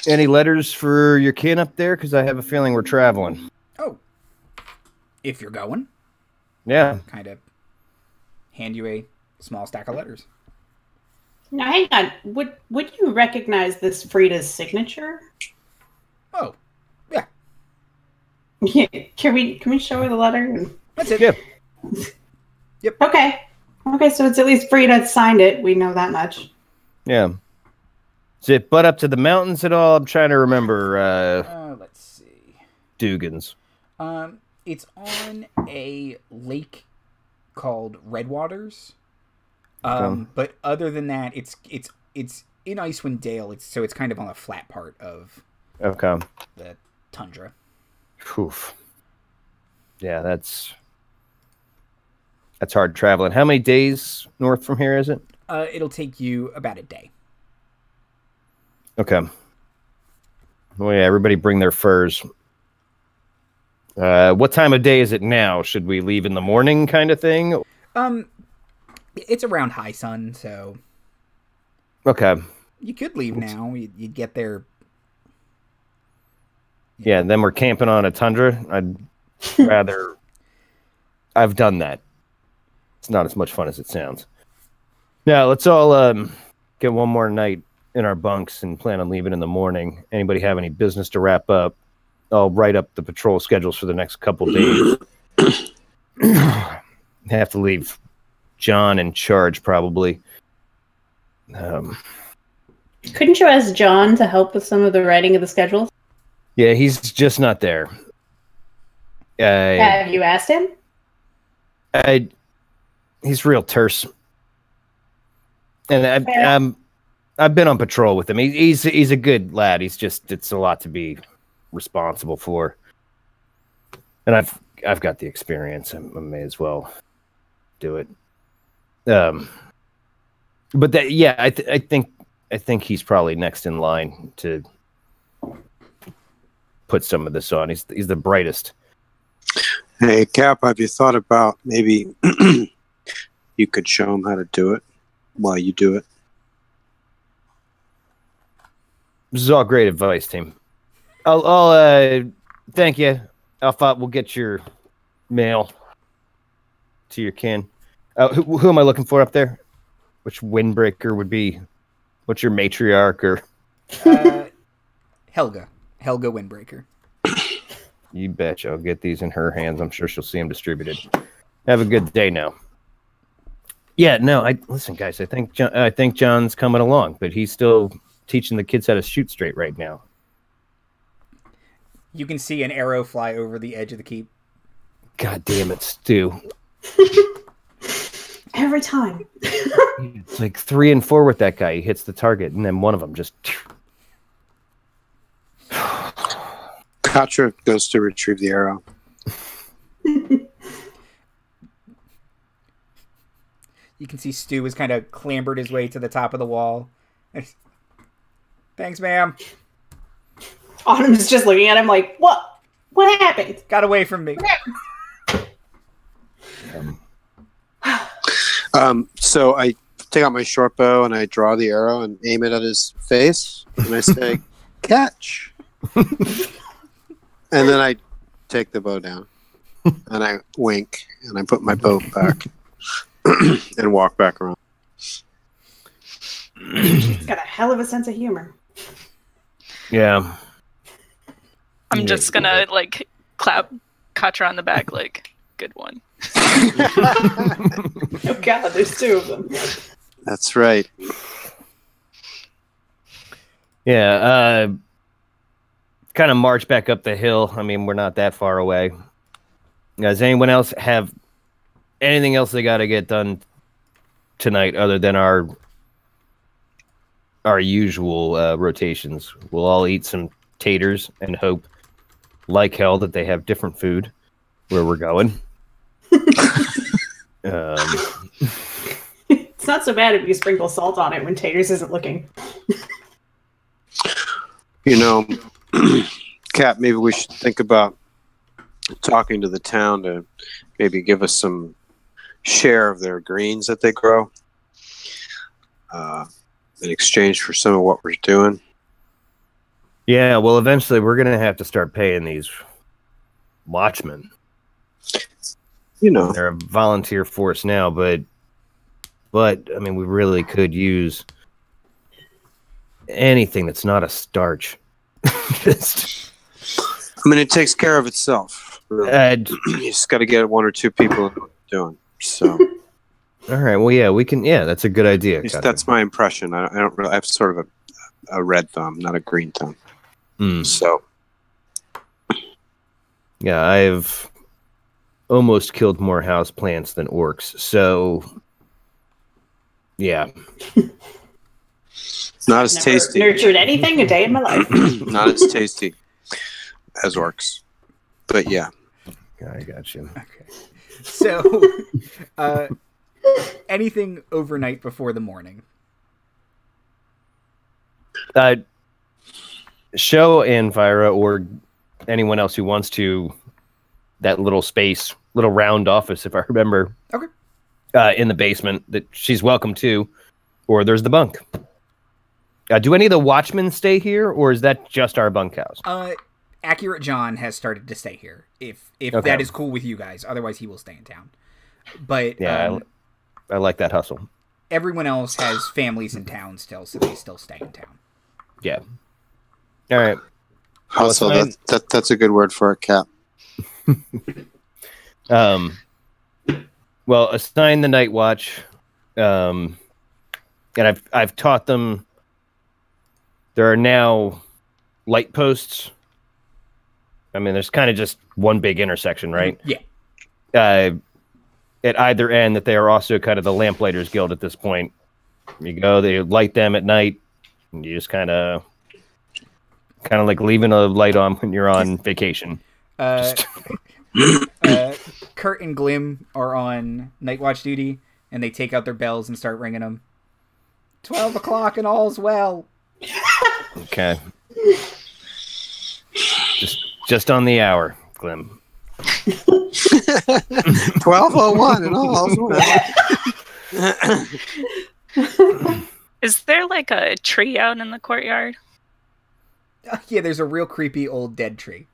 any letters for your kin up there? Because I have a feeling we're traveling. Oh. If you're going. Yeah. Kind of hand you a small stack of letters. Now, hang on. Would you recognize this Frida's signature? Oh. Yeah. Yeah. Can we show her the letter? That's it. Yep. Yep. Okay, so it's at least Frida signed it. We know that much. Yeah. Is it butt up to the mountains at all? I'm trying to remember. Let's see. Dougan's. It's on a lake called Redwaters. But other than that, it's in Icewind Dale. It's kind of on a flat part of the tundra. Oof. Yeah, that's hard traveling. How many days north from here is it? It'll take you about a day. Okay. Well, yeah, everybody bring their furs. What time of day is it now? Should we leave in the morning kind of thing? It's around high sun, so... Okay. You could leave now. You'd get there... Yeah, then we're camping on a tundra. I'd rather... I've done that. It's not as much fun as it sounds. Now, let's all get one more night in our bunks and plan on leaving in the morning. Anybody have any business to wrap up? I'll write up the patrol schedules for the next couple days. Have to leave John in charge, probably. Couldn't you ask John to help with some of the writing of the schedules? Yeah, he's just not there. Have you asked him? He's real terse, and I've been on patrol with him. He's a good lad. It's a lot to be responsible for, and I've got the experience. I may as well do it. But that, yeah, I think he's probably next in line to put some of this on. He's the brightest. Hey, Cap, have you thought about maybe you could show him how to do it while you do it? This is all great advice, team. I'll thank you. Alpha, we'll get your mail to your kin. Who am I looking for up there? Which windbreaker would be? What's your matriarch or? Helga Windbreaker. You betcha. I'll get these in her hands. I'm sure she'll see them distributed. Have a good day now. Yeah, no, listen, guys. I think John's coming along, but he's still teaching the kids how to shoot straight right now. You can see an arrow fly over the edge of the keep. God damn it, Stu. Every time. It's like 3 and 4 with that guy. He hits the target, and then one of them just... Katra goes to retrieve the arrow. You can see Stu has kind of clambered his way to the top of the wall. Thanks, ma'am. Autumn's just looking at him like, what? What happened? Got away from me. So I take out my short bow and I draw the arrow and aim it at his face. And I say, catch. And then I take the bow down. And I wink. And I put my bow back. And walk back around. He's got a hell of a sense of humor. Yeah. I'm just gonna, like, clap Katra on the back, like, good one. Oh god, there's 2 of them. That's right. Yeah, kind of march back up the hill. I mean, we're not that far away. Does anyone else have anything else they got to get done tonight other than our usual rotations? We'll all eat some taters and hope like hell that they have different food where we're going. It's not so bad if you sprinkle salt on it when Taters isn't looking. You know, Cap, maybe we should think about talking to the town to maybe give us some share of their greens that they grow in exchange for some of what we're doing. Yeah, well, eventually we're going to have to start paying these watchmen. You know, they're a volunteer force now, but I mean, we really could use anything that's not a starch. I mean, it takes care of itself. Really. You just got to get 1 or 2 people doing. So, all right. Well, yeah, we can. Yeah, that's a good idea. That's my impression. I don't really. I have sort of a red thumb, not a green thumb. So, yeah, I've almost killed more house plants than orcs. So, yeah. Not as tasty. Nurtured anything a day in my life. Not as tasty as orcs. But yeah. I got you. Okay. So, anything overnight before the morning? Show Anfyra or anyone else who wants to that little space, little round office, if I remember. Okay. In the basement that she's welcome to, or there's the bunk. Do any of the watchmen stay here, or is that just our bunkhouse? Accurate John has started to stay here, if Okay. that is cool with you guys. Otherwise, he will stay in town. But yeah, I like that hustle. Everyone else has families in town still, so they still stay in town. Yeah. All right. Hustle. That's a good word for it, Cap. Well, assign the night watch, and I've taught them. There are now light posts. I mean, there's kind of just one big intersection, right? Yeah. At either end, that they are also kind of the Lamplighters Guild at this point. You go, they light them at night, and you just kind of like leaving a light on when you're on vacation. Kurt and Glim are on night watch duty, and they take out their bells and start ringing them. 12 o'clock and all's well. Okay. Just on the hour, Glim. 12:01 and all's well. Is there like a tree out in the courtyard? Yeah, there's a real creepy old dead tree.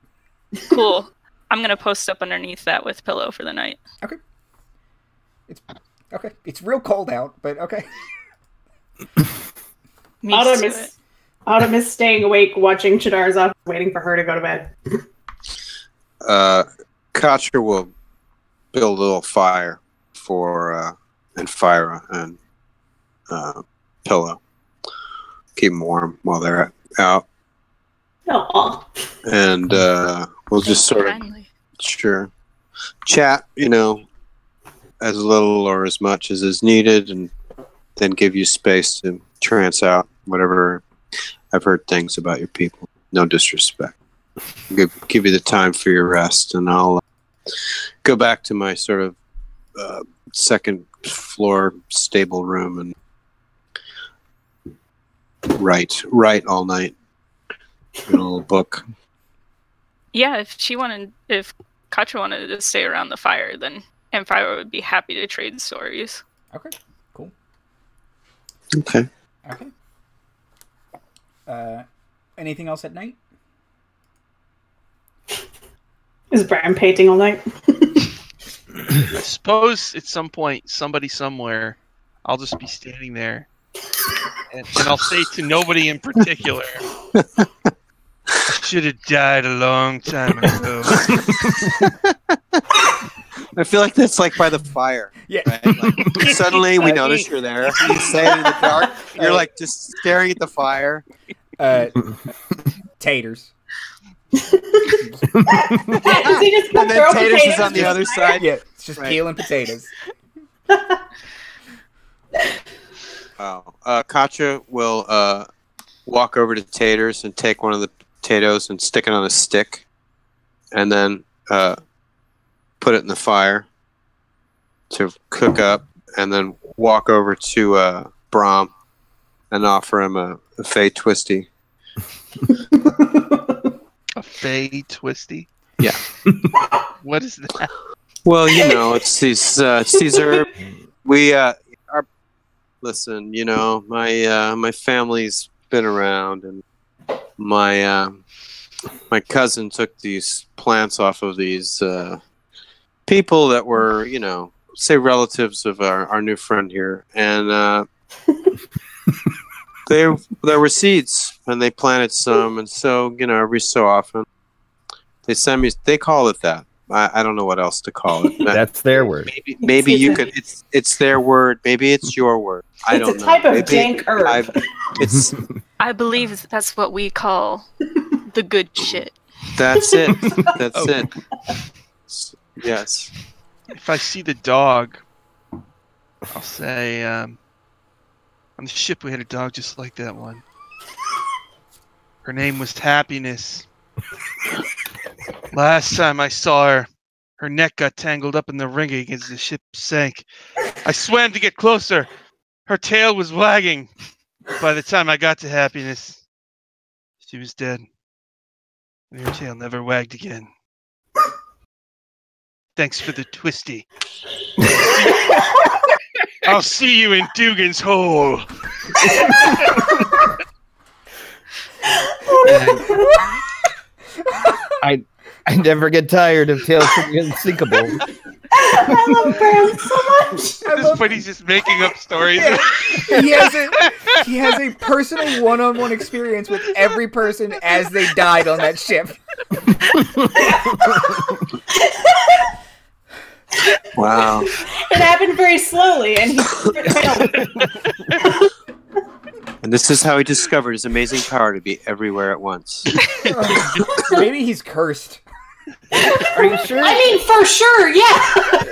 Cool. I'm gonna post up underneath that with pillow for the night. Okay. It's real cold out, but okay. Autumn is staying awake, watching Chadara's office, waiting for her to go to bed. Katra will build a little fire for Anfyra and Pillow. Keep them warm while they're out. Oh. And we'll just sort of chat, as little or as much as is needed, and then give you space to trance out whatever. I've heard things about your people. No disrespect. Give you the time for your rest, and I'll go back to my sort of second floor stable room and write all night in a little book. Yeah, if Katra wanted to stay around the fire, then Anfyra would be happy to trade stories. Okay, cool. Okay. Anything else at night? Is Bram painting all night? I suppose at some point, somebody somewhere, I'll just be standing there, and I'll say to nobody in particular, I should have died a long time ago. I feel like that's like by the fire. Yeah. Right? Like, suddenly we notice you're there. You say it in the dark. You're like just staring at the fire. Taters. Does he just And then Taters is on the other side. Yeah, it's just peeling potatoes. Katra will walk over to Taters and take one of the potatoes and stick it on a stick, and then put it in the fire to cook up, and then walk over to Bram and offer him a Fey Twisty. A Fey Twisty? Yeah. What is that? Well, it's these herbs. We listen. My family's been around, and my cousin took these plants off of these people that were, say relatives of our new friend here, and there were seeds, and they planted some, and so every so often they send me. They call it that. I don't know what else to call it. That's their word. Maybe you could. It's their word. Maybe it's your word. I don't know. It's a type of dank herb. I believe that's what we call the good shit. That's it. That's it. Yes. If I see the dog, I'll say, on the ship we had a dog just like that one. Her name was Happiness. Last time I saw her neck got tangled up in the rigging as the ship sank. I swam to get closer. Her tail was wagging. By the time I got to Happiness, she was dead. And her tail never wagged again. Thanks for the twisty. I'll see you in Dougan's hole. I never get tired of Tales from the Unsinkable. I love Bram so much. At this point, he's just making up stories. Yeah. He has a personal one-on-one experience with every person as they died on that ship. Wow. It happened very slowly, and he failed. And this is how he discovered his amazing power to be everywhere at once. Maybe he's cursed. Are you sure? I mean, for sure, yeah.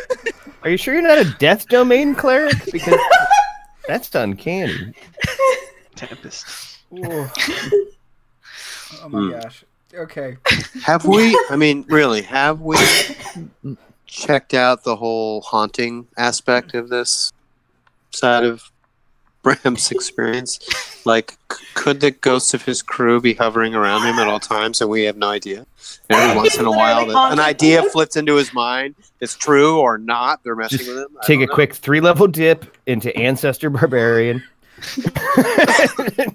Are you sure you're not a death domain cleric? Because that's uncanny. Tempest. Oh my gosh. Okay. Have we, really, have we checked out the whole haunting aspect of this side of Bram's experience? Like, could the ghosts of his crew be hovering around him at all times and we have no idea? And every once in a while, an idea flits into his mind. It's true or not. They're messing with him. Take a quick 3-level dip into Ancestor Barbarian.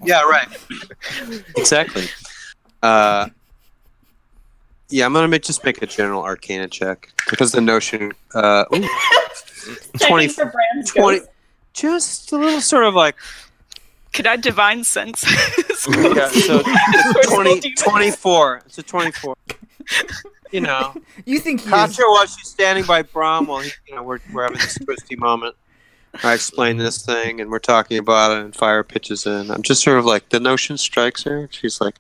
Yeah, right. Exactly. Yeah, I'm gonna just make a general Arcana check because the notion. 20 for Bram's 20. ghost. Just a little sort of like. Could I divine sense? Yeah, so 24. It's a 24. You know, You think he Katra is... while she's standing by Bram while we're having this twisty moment. I explain this thing and we're talking about it and fire pitches in. I'm just sort of like the notion strikes her. She's like,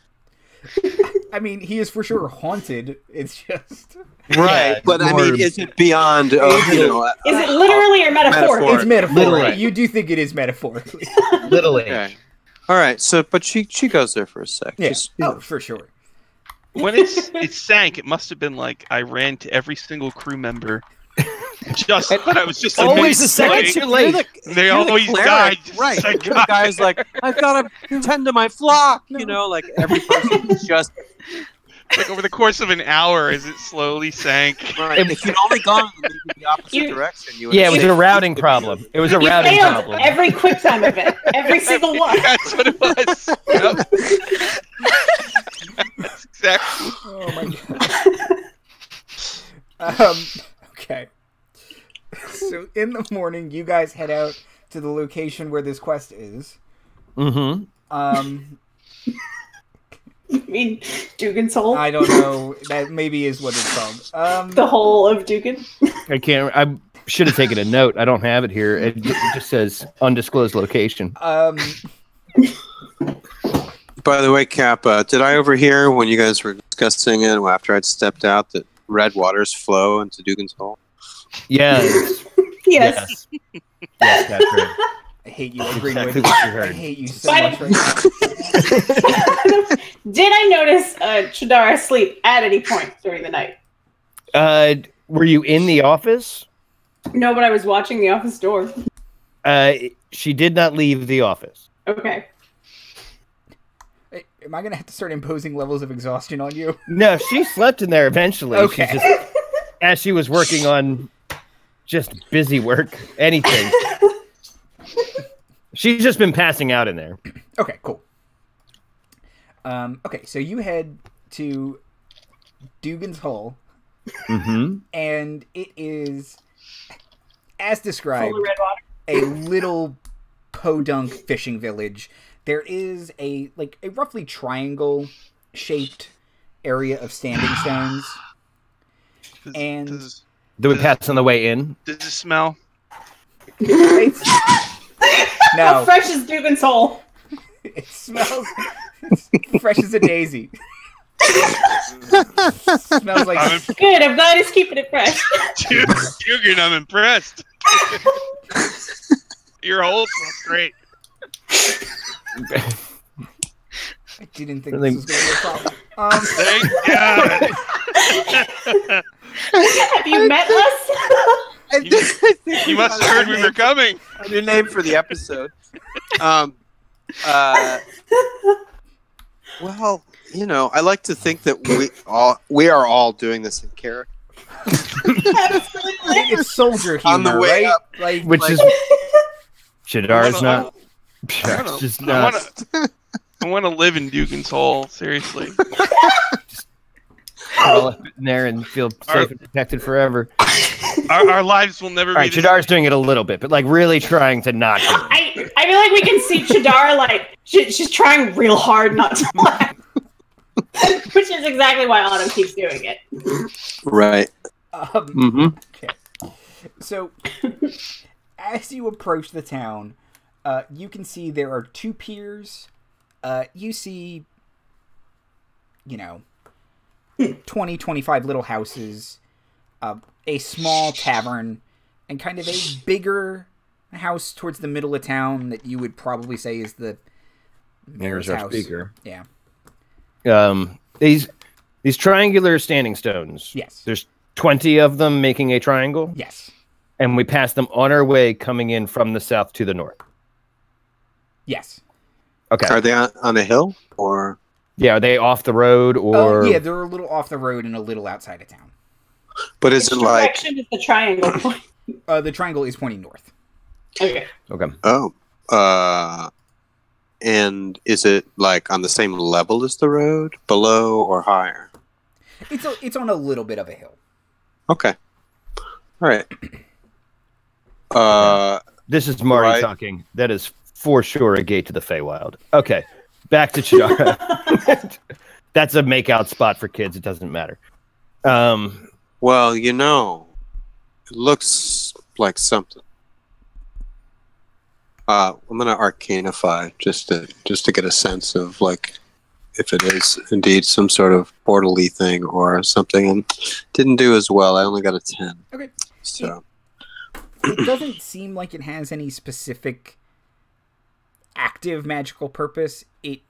I mean, he is for sure haunted. It's just... right, Yeah, but I more- mean, is it beyond? Is it literally or metaphorically? It's metaphorical. Literally. You do think it is metaphorically. Literally. Okay. All right. So, but she goes there for a sec. Yeah. Just, Oh, for sure. When it sank, it must have been like I ran to every single crew member. But I was just like, Always the second like, too late. They always died. Right. Like, You're the guy's like, I've got to tend to my flock. You know, like every person is just like over the course of an hour, as it slowly sank. right. If you'd only gone in the opposite direction, you would. Yeah, it was a routing problem. It was a You routing failed problem. every quick time event. Every single one. That's what it was. Yep. That's exactly. Oh my god. Okay. So in the morning, you guys head out to the location where this quest is. Mm-hmm. I mean, Dougan's hole. I don't know. That maybe is what it's called. The hole of Dougan. I can't. I should have taken a note. I don't have it here. It just says undisclosed location. By the way, Cap, did I overhear when you guys were discussing it after I'd stepped out that red waters flow into Dougan's hole? Yes. Yes. Yes, that's right. I hate you, Greenwood. Exactly what you I heard. hate you so much right now. Did I notice Chadara sleep at any point during the night? Were you in the office? No, but I was watching the office door. She did not leave the office. Okay. Hey, am I going to have to start imposing levels of exhaustion on you? No, she slept in there eventually. Okay. She just, as she was working on just busy work, anything. She's just been passing out in there. Okay, cool. Okay, so you head to Dougan's Hole, and it is, as described, Full of red water. a little podunk fishing village. There is a roughly triangle-shaped area of standing stones, and Do we pass on the way in? Does it smell? it's, How no, fresh is Dougan's hole? it smells fresh as a daisy. Smells like Good, I'm glad he's keeping it fresh. Dougan, I'm impressed. Your hole smells great. I didn't think this was going to be a problem. Thank God. Have you met us? You must have heard we were coming. Your name for the episode. Well, you know, I like to think that we are all doing this in character. It's soldier humor, On the way right? up. Like, Which is Chadara's not. I Just not. want to live in Dougan's hole. Seriously. Crawl up in there and feel safe and protected forever. Our lives will never All right, be. Chadara's doing it a little bit, but like really trying to not do it. I feel like we can see Chadara like she's trying real hard not to laugh, which is exactly why Autumn keeps doing it. Right. Okay. So, as you approach the town, you can see there are 2 piers. You see, 20, 25 little houses, a small tavern, and kind of a bigger house towards the middle of town that you would probably say is the mayor's house. Speaker. Yeah. These triangular standing stones. Yes. There's 20 of them making a triangle. Yes. And we pass them on our way coming in from the south to the north. Yes. Okay. Are they on a hill or? Yeah, are they off the road or? Yeah, they're a little off the road and a little outside of town. But is it like? Which direction is the triangle point? The triangle is pointing north. Okay. Okay. Oh. And is it like on the same level as the road, below or higher? It's on a little bit of a hill. Okay. All right. This is Marty talking. That is for sure a gate to the Feywild. Okay. Back to Chadara. That's a make-out spot for kids. It doesn't matter. Well, it looks like something. I'm gonna arcanify just to get a sense of like if it is indeed some sort of portal-y thing or something. And didn't do as well. I only got a 10. Okay. So it doesn't seem like it has any specific active magical purpose. It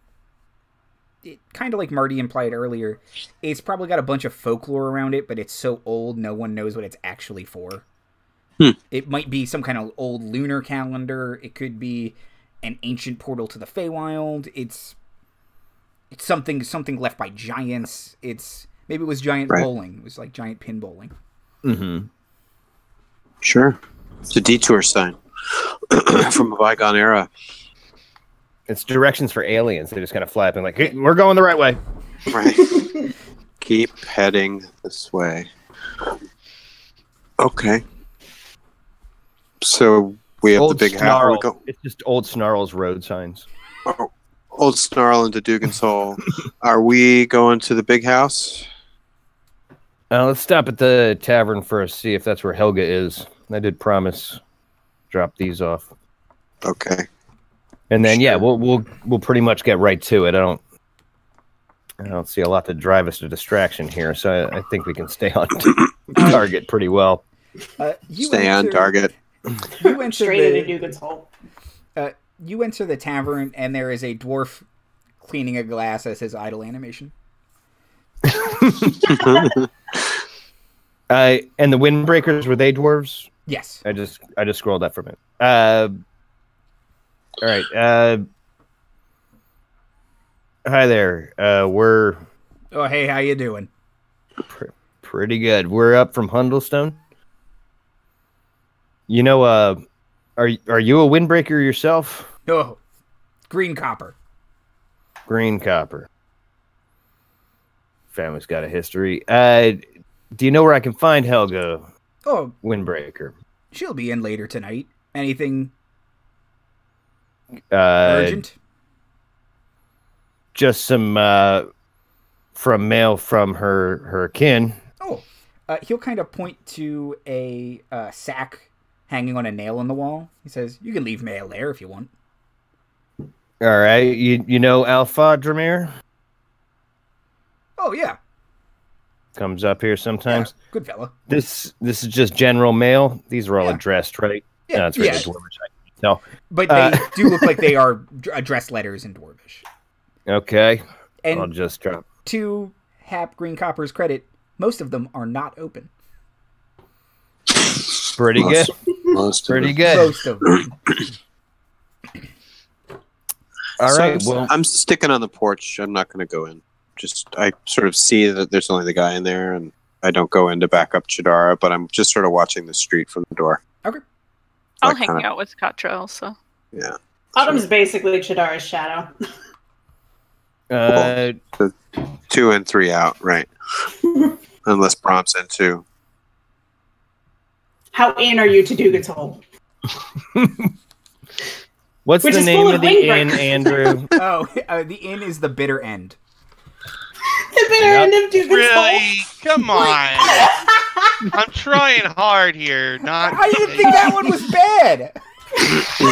kind of like Marty implied earlier, it's probably got a bunch of folklore around it, but it's so old no one knows what it's actually for. It might be some kind of old lunar calendar. It could be an ancient portal to the Feywild. It's something left by giants. Maybe it was giant bowling. It was like giant pin bowling. Mm-hmm. Sure. It's a detour sign from a bygone era. It's directions for aliens. They just kind of fly up and like, hey, we're going the right way. Right. Keep heading this way. Okay. So we have Old the big Snarl. house. It's just old Snarl's road signs. Oh, old Snarl into Dougan's Hole. Are we going to the big house? Let's stop at the tavern first, see if that's where Helga is. I did promise drop these off. Okay. And then yeah, we'll pretty much get right to it. I don't see a lot to drive us to distraction here, so I think we can stay on target pretty well. Stay on target. You enter Straight into Dougan's Hole. You enter the tavern, and there is a dwarf cleaning a glass as his idle animation. And the Windbreakers, were they dwarves? Yes. I just scrolled up from it. All right. Hi there. We're Oh, hey, how you doing? pretty good. We're up from Hundlestone. Are you a Windbreaker yourself? Oh, green copper. Green copper. Family's got a history. Do you know where I can find Helga? Oh, Windbreaker. she'll be in later tonight. Anything Uh, urgent? Just some from mail from her kin. Oh, he'll kind of point to a sack hanging on a nail on the wall. He says, "You can leave mail there if you want." All right, you know Alpha Dramir? Oh yeah, Comes up here sometimes. yeah, good fella. This is just general mail. These are all Yeah. addressed, right? Yeah, No, it's really yeah. Dwarvish. No. But they do look like they are addressed letters in Dwarvish. Okay. And I'll just drop. to Hap Green Copper's credit, most of them are not open. Pretty good. Most of Pretty it. good. Most of them. All So right. Well, I'm sticking on the porch. I'm not going to go in. I sort of see that there's only the guy in there, and I don't go in to back up Chadara, but I'm just sort of watching the street from the door. Okay. I'll Like hang kinda- out with Katra also. Yeah. Autumn's basically Chadara's shadow. 2 and 3 out, right? Unless Bram's in 2. How in are you to Dougan's Hole? What's Which the is name full of of the inn, windbreakers. Andrew? Oh, the inn is the bitter end. The bitter end of Dougan's Really? Hole. Come on. I'm trying hard here. Not. I didn't think that one was bad.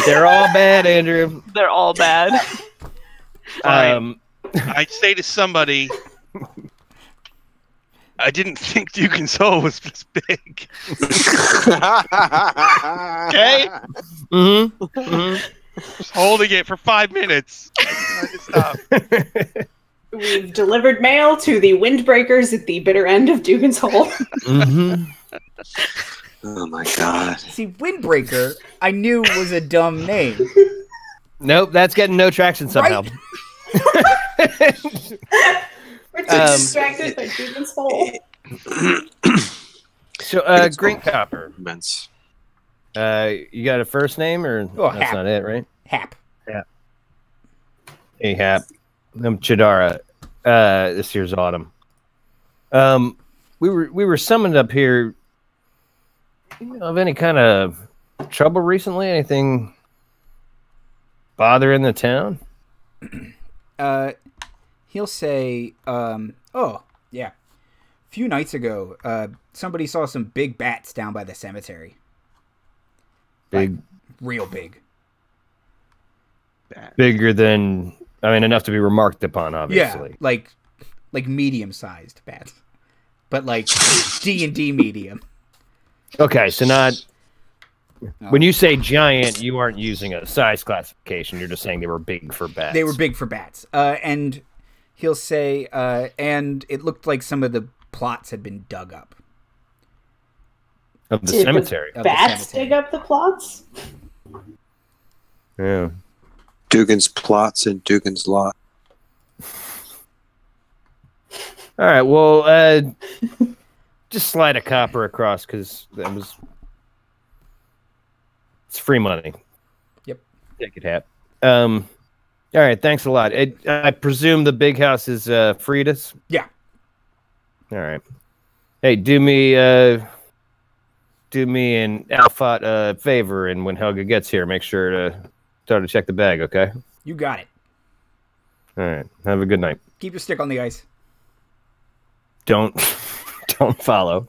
They're all bad, Andrew. They're all bad. I'd say to somebody, I didn't think Dougan's Hole was this big. Okay? Just holding it for 5 minutes. I just stop. We've delivered mail to the windbreakers at the bitter end of Dougan's Hole. Oh my god. See, Windbreaker, I knew was a dumb name. Nope, that's getting no traction somehow. We're too distracted by Dougan's Hole. So, Green Copper. Immense. You got a first name, or Oh, that's Hap. not it, right? Hap. Hey, Hap. I'm Chadara. This year's autumn. We were summoned up here. You know, of any kind of trouble recently? Anything bothering the town? He'll say, oh, yeah. A few nights ago, somebody saw some big bats down by the cemetery. Big, Like, real big. bigger than, I mean, enough to be remarked upon, obviously. Yeah, like medium-sized bats. But like D&D medium. Okay, so not... No. When you say giant, you aren't using a size classification. You're just saying they were big for bats. They were big for bats. And he'll say, and it looked like some of the plots had been dug up. Of the Did cemetery. Of the Bats cemetery. dig up the plots? Yeah. Dougan's plots and Dougan's lot. All right, well, just slide a copper across, because that was... It's free money. Yep. Take it, Hap. All right, thanks a lot. I presume the big house is Frida's? Yeah. All right. Hey, do me and Alphot a favor, and when Helga gets here, make sure to start to check the bag, okay? You got it. All right. Have a good night. Keep your stick on the ice. Don't follow.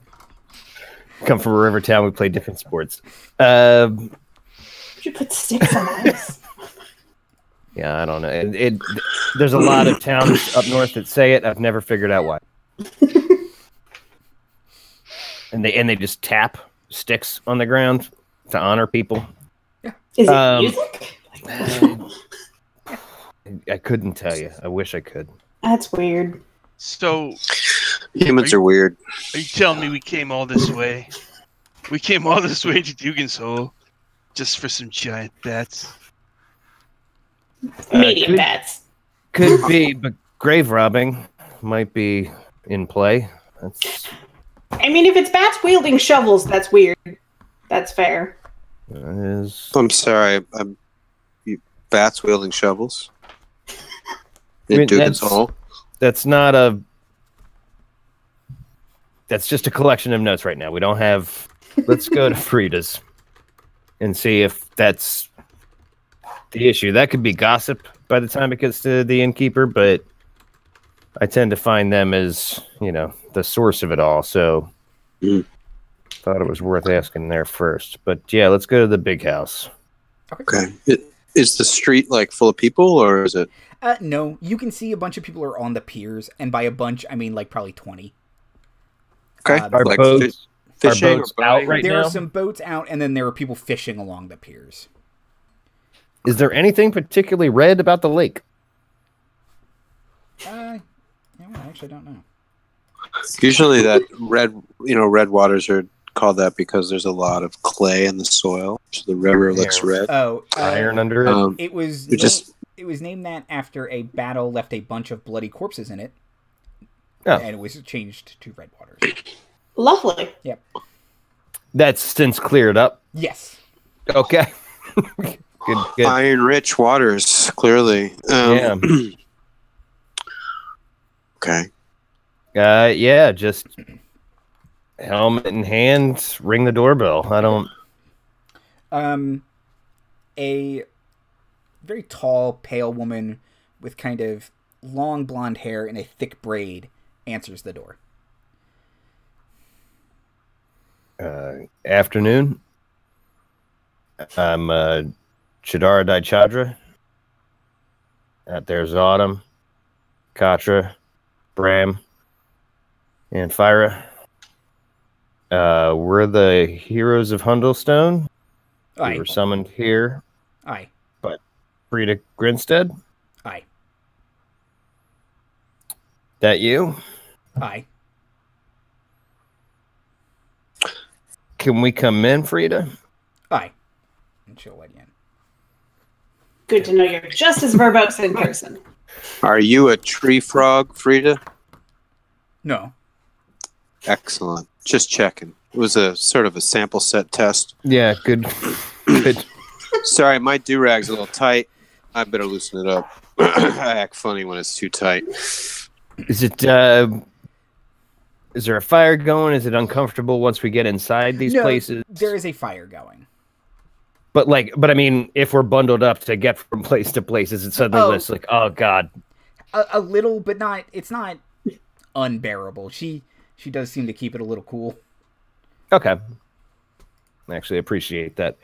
Come from a river town. We play different sports. You put sticks on ice. Yeah, I don't know. There's a lot of towns up north that say it. I've never figured out why. and they just tap sticks on the ground to honor people. Is it music? I couldn't tell you. I wish I could. That's weird. So, Humans are weird. are you telling me we came all this way? We came all this way to Dougan's Hole just for some giant bats? Medium could- bats. Could be, but grave robbing might be in play. That's I mean, if it's bats wielding shovels, that's weird. That's fair. is I'm sorry. Bats wielding shovels. I mean, In Dougan's Hole. that's not a. That's just a collection of notes right now. We don't have. Let's go to Frida's and see if that's the issue. That could be gossip by the time it gets to the innkeeper, but I tend to find them as, the source of it all. So thought it was worth asking there first. But yeah, let's go to the big house. Okay. Is the street like full of people, or is it? No, you can see a bunch of people are on the piers, and by a bunch, I mean like probably 20. Okay. Our like boats, fishing our or boats out boating? right There now. are some boats out, and then there are people fishing along the piers. Is there anything particularly red about the lake? I actually don't know. Usually that red waters are called that because there's a lot of clay in the soil, so the river looks red. Oh, Iron under it? it was it was named that after a battle left a bunch of bloody corpses in it, and it was changed to red waters. Lovely. Yep. That's since cleared up. Yes. Okay. Good. Iron-rich waters, clearly. Yeah. Okay. Yeah, just helmet in hand, ring the doorbell. I don't. A very tall, pale woman with kind of long blonde hair and a thick braid answers the door. Afternoon. I'm Chadara Chadra. There's Autumn, Katra, Bram, Anfyra. We're the heroes of Hundlestone. Aye. We were summoned here. Aye. But Frida Grinstead? Aye. That you? Aye. Can we come in, Frida? Aye. And she'll let you in. Good to know you're just as verbose in person. Are you a tree frog, Frida? No. Excellent. Just checking. It was a sort of a sample set test. Yeah, good. Good. Sorry, my do-rag's a little tight. I better loosen it up. I act funny when it's too tight. Is it, is there a fire going? Is it uncomfortable once we get inside these places? There is a fire going. But I mean, if we're bundled up to get from place to place, is it suddenly less like, oh god? A little, but not. It's not unbearable. She does seem to keep it a little cool. Okay, I actually appreciate that.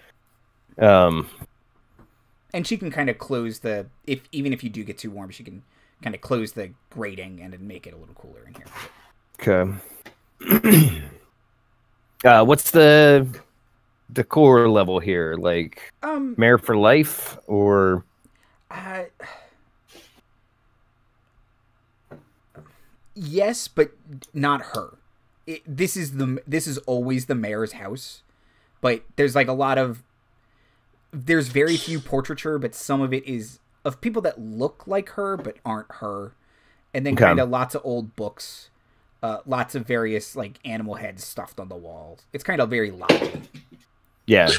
And she can kind of close even if you do get too warm, she can kind of close the grating and then make it a little cooler in here. Okay. What's the decor level here? Like, mayor for life, or? Yes, but not her. This is always the mayor's house, but there's like there's very few portraiture, but some of it is of people that look like her but aren't her, and then kind of lots of old books, lots of various like animal heads stuffed on the walls. It's kind of very lodgy. Yeah.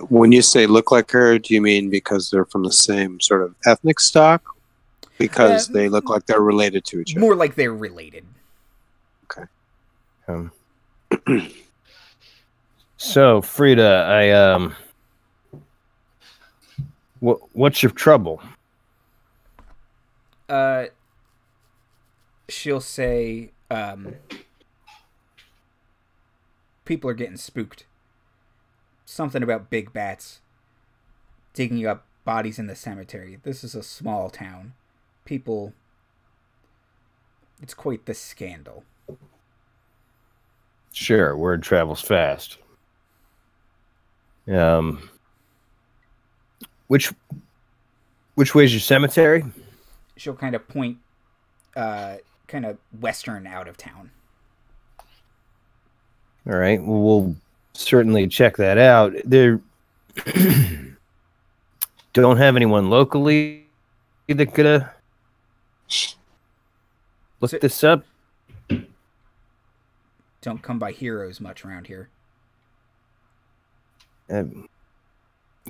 When you say look like her, do you mean because they're from the same sort of ethnic stock? Because they look like they're related to each other? More like they're related. Okay. So, Frida, what's your trouble? She'll say, people are getting spooked. Something about big bats digging up bodies in the cemetery. This is a small town. People, it's quite the scandal. Sure, word travels fast. Which way's your cemetery? She'll kind of point, kind of western out of town. All right, well, we'll certainly check that out. There don't have anyone locally that could look this up. Don't come by heroes much around here.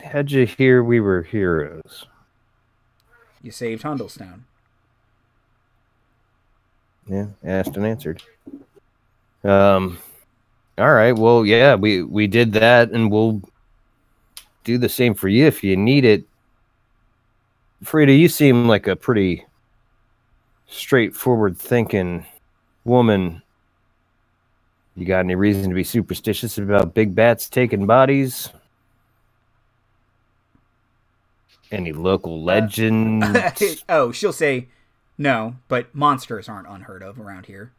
How'd you hear we were heroes? You saved Hundlestone. Yeah, asked and answered. All right, well, yeah, we did that, and we'll do the same for you if you need it. Frida, you seem like a pretty straightforward thinking woman. You got any reason to be superstitious about big bats taking bodies? Any local legends? Oh, she'll say no, but monsters aren't unheard of around here.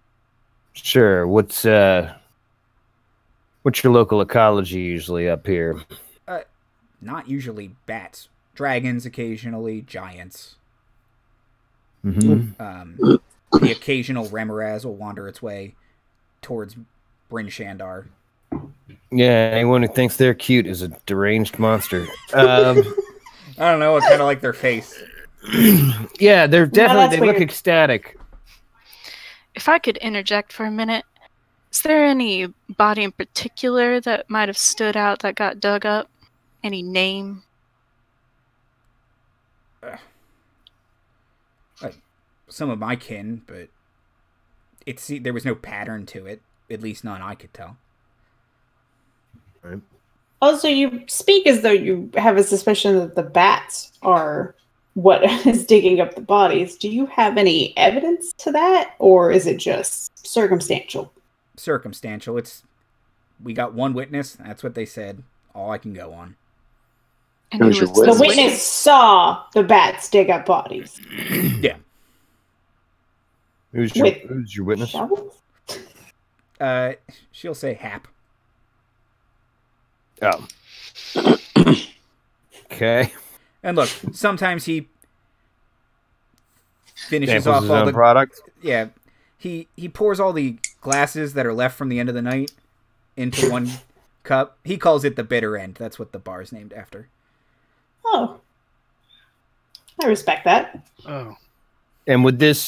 Sure. What's your local ecology usually up here? Not usually bats. Dragons occasionally, giants. Mm-hmm. The occasional Remoraz will wander its way towards Bryn Shandar. Yeah, anyone who thinks they're cute is a deranged monster. I don't know, I kind of like their face. Yeah, they're definitely, they weird. look ecstatic. If I could interject for a minute, is there any body in particular that might have stood out that got dug up? Any name? Some of my kin, but there was no pattern to it. At least none I could tell. Right. Also, you speak as though you have a suspicion that the bats are what is digging up the bodies. Do you have any evidence to that, or is it just circumstantial? Circumstantial. We got one witness. That's what they said. All I can go on. And Who's who your was The witness? witness saw the bats dig up bodies. Yeah. Who's With your witness? Shovels? She'll say Hap. Oh. Okay. And look, sometimes he finishes Samples off his all own the product. Yeah, he pours all the glasses that are left from the end of the night into one cup. He calls it the bitter end. That's what the bar's named after. Oh. I respect that. Oh. And would this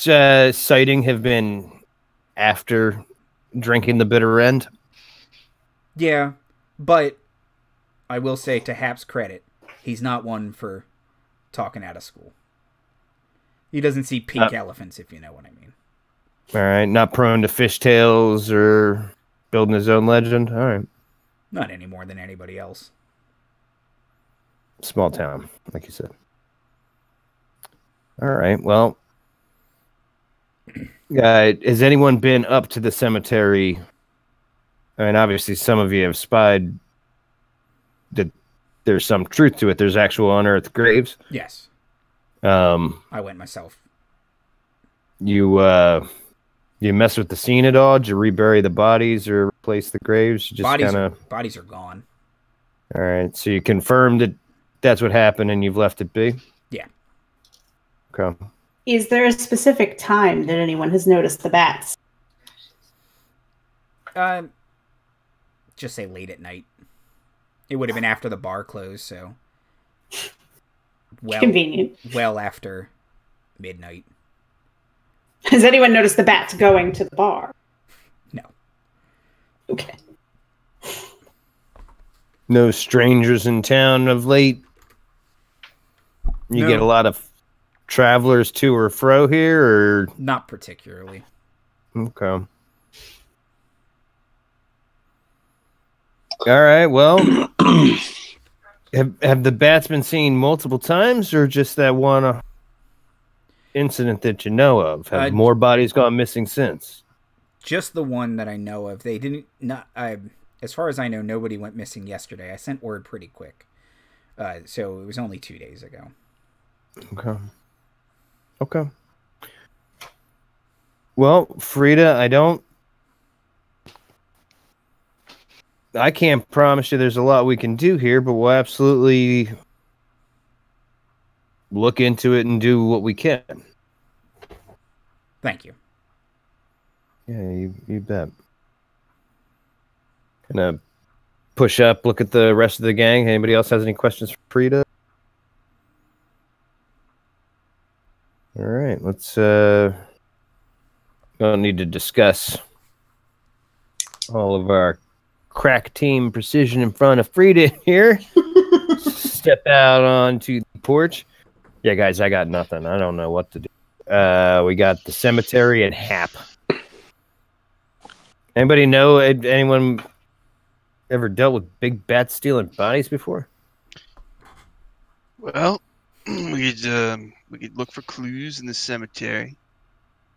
sighting have been after drinking the bitter end? Yeah, but I will say to Hap's credit, he's not one for talking out of school. He doesn't see pink elephants, if you know what I mean. All right, not prone to fishtails or building his own legend. All right, Not any more than anybody else. small town, like you said. All right, well, has anyone been up to the cemetery? I mean, obviously, some of you have spied that there's some truth to it. There's actual unearthed graves. Yes, I went myself. You mess with the scene at all? Did you rebury the bodies or replace the graves? You just Bodies are gone. All right, so you confirmed that that's what happened and you've left it be? Yeah. Okay. Is there a specific time that anyone has noticed the bats? Just say late at night. It would have been after the bar closed, so Convenient. well after midnight. Has anyone noticed the bats going to the bar? No. Okay. No strangers in town of late? You No. get a lot of travelers to or fro here, or? Not particularly. Okay. All right, well, have the bats been seen multiple times, or just that one incident that you know of? Have more bodies gone missing since? Just the one that I know of. They didn't. As far as I know, nobody went missing yesterday. I sent word pretty quick, so it was only 2 days ago. Okay. Well, Frida, I can't promise you there's a lot we can do here, but we'll absolutely look into it and do what we can. Thank you. Yeah, you bet. Gonna push up, look at the rest of the gang. Anybody else has any questions for Frida? All right, let's don't need to discuss all of our crack team precision in front of Frida here. Step out onto the porch. Yeah, guys, I got nothing. I don't know what to do. We got the cemetery and Hap. Anybody know anyone ever dealt with big bats stealing bodies before? Well, we could look for clues in the cemetery.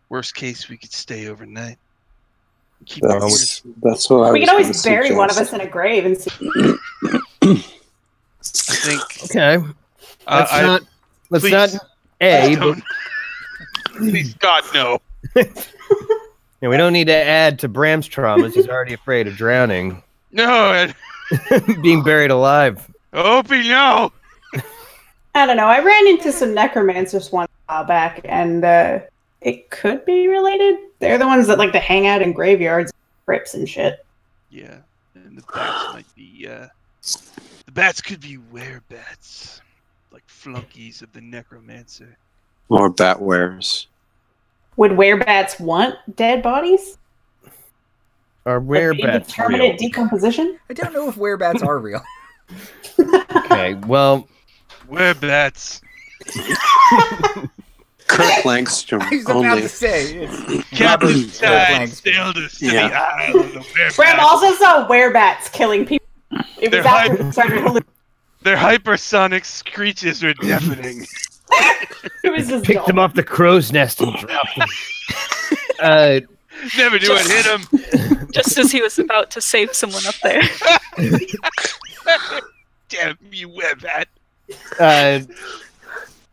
Worst case, we could stay overnight. Keep our ears. That's what I We was can always gonna bury one of suggest. us in a grave and see. I think. Okay. Let's please, not A, but don't. Please, God, no. yeah, we don't need to add to Bram's traumas. He's already afraid of drowning. No, Ed. Being buried alive. Opie, no. I don't know. I ran into some necromancers one while back, and it could be related. They're the ones that like to hang out in graveyards, crypts, and shit. Yeah, and the bats might be. The bats could be werebats, like flunkies of the necromancer. More bat wares. Would werebats want dead bodies? Are Like werebats indeterminate real? decomposition? I don't know if werebats are real. Okay, well, Werebats. Kirk Langstrom. I was about only. to say it's Captain Robert Tide Langstrom. sailed us to Yeah. the isle of the werebats. Bram also saw werebats killing people. It was They're after it started hallucinating. Their hypersonic screeches were deafening. It was just Picked him off the crow's nest and dropped him. Never knew it hit him. Just as he was about to save someone up there. Damn you, werebat.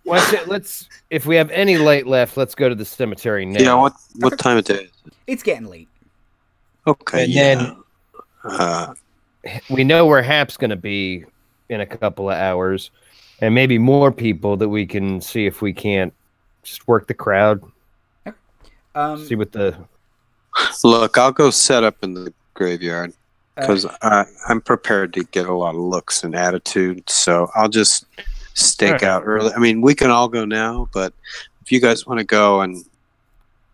Let's. If we have any light left, let's go to the cemetery now. Yeah, what time of day is it? It's getting late. Okay, And yeah. then we know where Hap's going to be in a couple of hours, and maybe more people that we can see if we can't just work the crowd. See what the. Look, I'll go set up in the graveyard because I'm prepared to get a lot of looks and attitude. So I'll just stake out early. I mean, we can all go now, but if you guys want to go and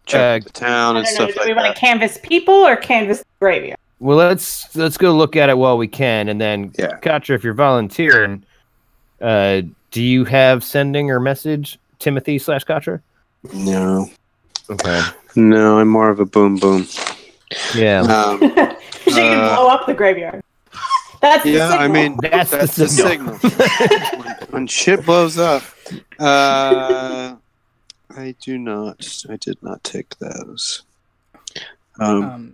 check the town and stuff Do like we want that. to canvas people or canvas the graveyard? Well, let's go look at it while we can, and then Katra, if you're volunteering, do you have sending or message Timothy/Katra? No. Okay. No, I'm more of a boom boom. Yeah. She can blow up the graveyard. That's the signal. I mean that's the signal. when shit blows up, I did not take those. Can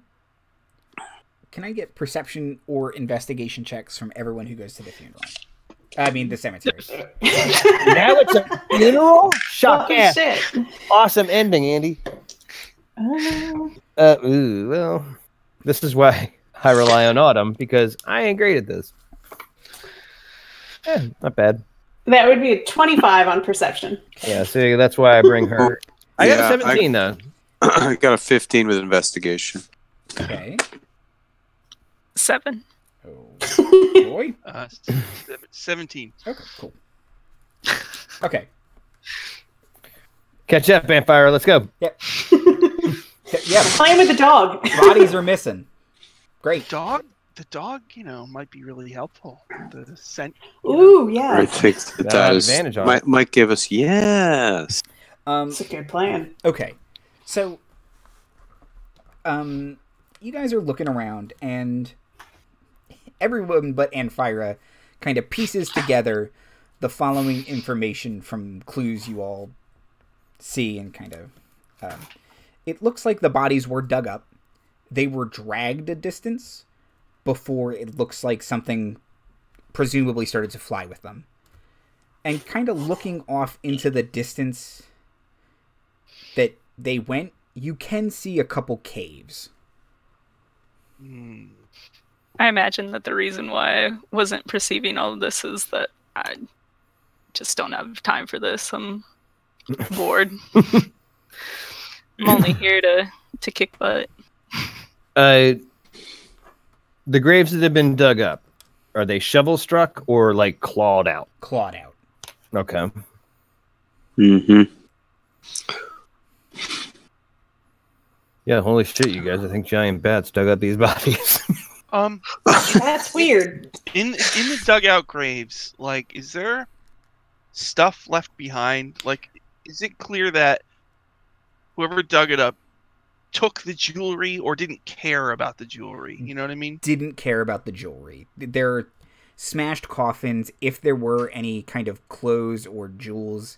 I get perception or investigation checks from everyone who goes to the funeral? I mean, the cemetery. Now it's a funeral? Shock Oh, ass. shit. Awesome ending, Andy. Well, this is why I rely on Autumn, because I ain't great at this. Not bad. That would be a 25 on perception. Yeah, see, that's why I bring her. I got a 17, though. I got a 15 with investigation. Okay. 7. Oh, boy. 17. Okay, cool. Okay. Catch up, Anfyra. Let's go. Yep. Yeah. Playing with the dog. Bodies are missing. Great. The dog, might be really helpful. The scent. Ooh, yeah. I think that is advantage on it. might give us yes. That's a good plan. Okay. So, you guys are looking around, and everyone but Anfyra kind of pieces together the following information from clues you all see, and kind of... it looks like the bodies were dug up. They were dragged a distance before it looks like something presumably started to fly with them. And kind of looking off into the distance that they went, you can see a couple caves. I imagine that the reason why I wasn't perceiving all of this is that I just don't have time for this. I'm bored. I'm only here to kick butt. The graves that have been dug up, are they shovel struck or like clawed out? Clawed out. Okay. Mm-hmm. Yeah, holy shit, you guys. I think giant bats dug up these bodies. That's weird. In the dugout graves, like, is there stuff left behind? Like, is it clear that whoever dug it up took the jewelry or didn't care about the jewelry? You know what I mean? Didn't care about the jewelry. They're smashed coffins. If there were any kind of clothes or jewels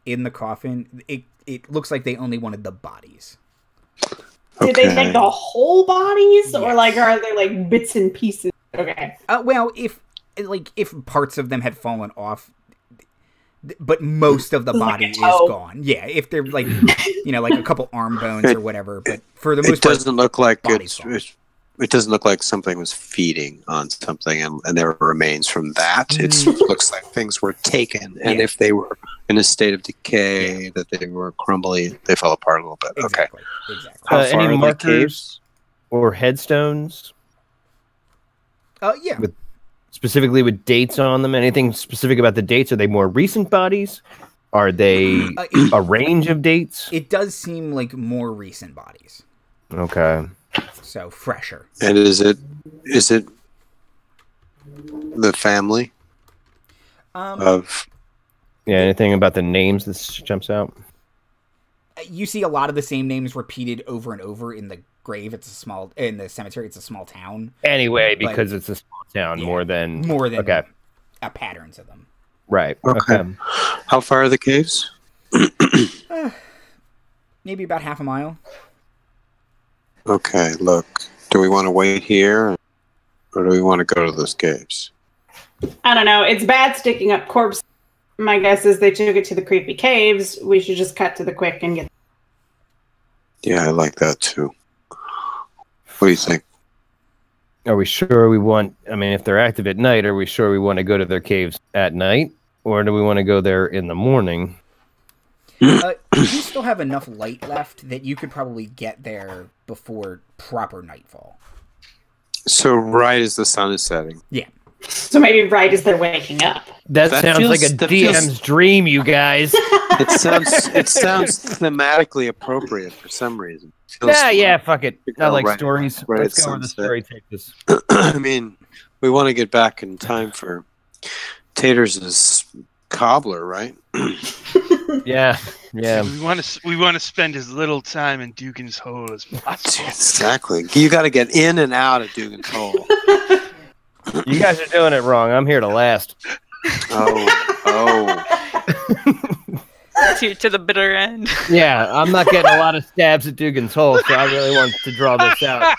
in the coffin, it looks like they only wanted the bodies. Did they take the whole bodies, or Yes. like are they like bits and pieces? Okay. Well, if parts of them had fallen off, but most of the body is gone. Yeah, if they're like, like a couple arm bones or whatever. But for the most part, It doesn't look like body's gone. it doesn't look like something was feeding on something and there were remains from that. It looks like things were taken, and if they were in a state of decay, that they were crumbly, they fell apart a little bit. Exactly. Okay. Exactly. How far Any are the markers caves? or headstones? Yeah. Specifically with dates on them? Anything specific about the dates? Are they more recent bodies? Are they a range of dates? It does seem like more recent bodies. Okay. So fresher. And is it the family of? Yeah, anything about the names that jumps out? you see a lot of the same names repeated over and over in the grave. In the cemetery. It's a small town. Anyway, because it's a small town, more than okay. Patterns of them. Right. Okay. How far are the caves? Maybe about half a mile. Okay, look. Do we want to wait here, or do we want to go to those caves? I don't know. It's bad sticking up corpses. My guess is they took it to the creepy caves. We should just cut to the quick and get... Yeah, I like that too. What do you think? Are we sure we want... I mean, if they're active at night, are we sure we want to go to their caves at night? Or do we want to go there in the morning? You still have enough light left that you could probably get there before proper nightfall. So right as the sun is setting. Yeah. So maybe right as they're waking up. That sounds like a DM's dream, you guys. It sounds thematically appropriate for some reason. Yeah, fuck it. I like right, stories. Right, Let's go where the story takes us. I mean, we want to get back in time for Taters' cobbler, right? Yeah. We want to spend as little time in Dougan's hole as possible. Exactly. You got to get in and out of Dougan's hole. You guys are doing it wrong. I'm here to last. Oh. To the bitter end. Yeah, I'm not getting a lot of stabs at Dougan's hole, so I really want to draw this out.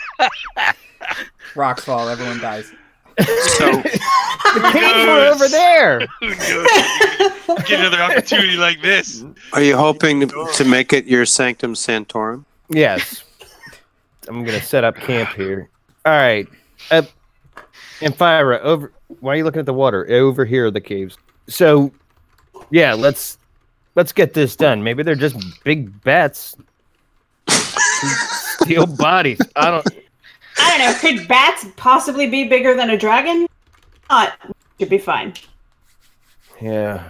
Rocks fall, everyone dies. So the caves were over there. Who knows? Get another opportunity like this. are you hoping to make it your Sanctum Sanctorum? Yes. I'm going to set up camp here. All right. Anfyra, over. Why are you looking at the water? Over here are the caves. So, yeah, let's get this done. Maybe they're just big bats. Steal bodies. I don't know. Could bats possibly be bigger than a dragon? Not. Should be fine. Yeah.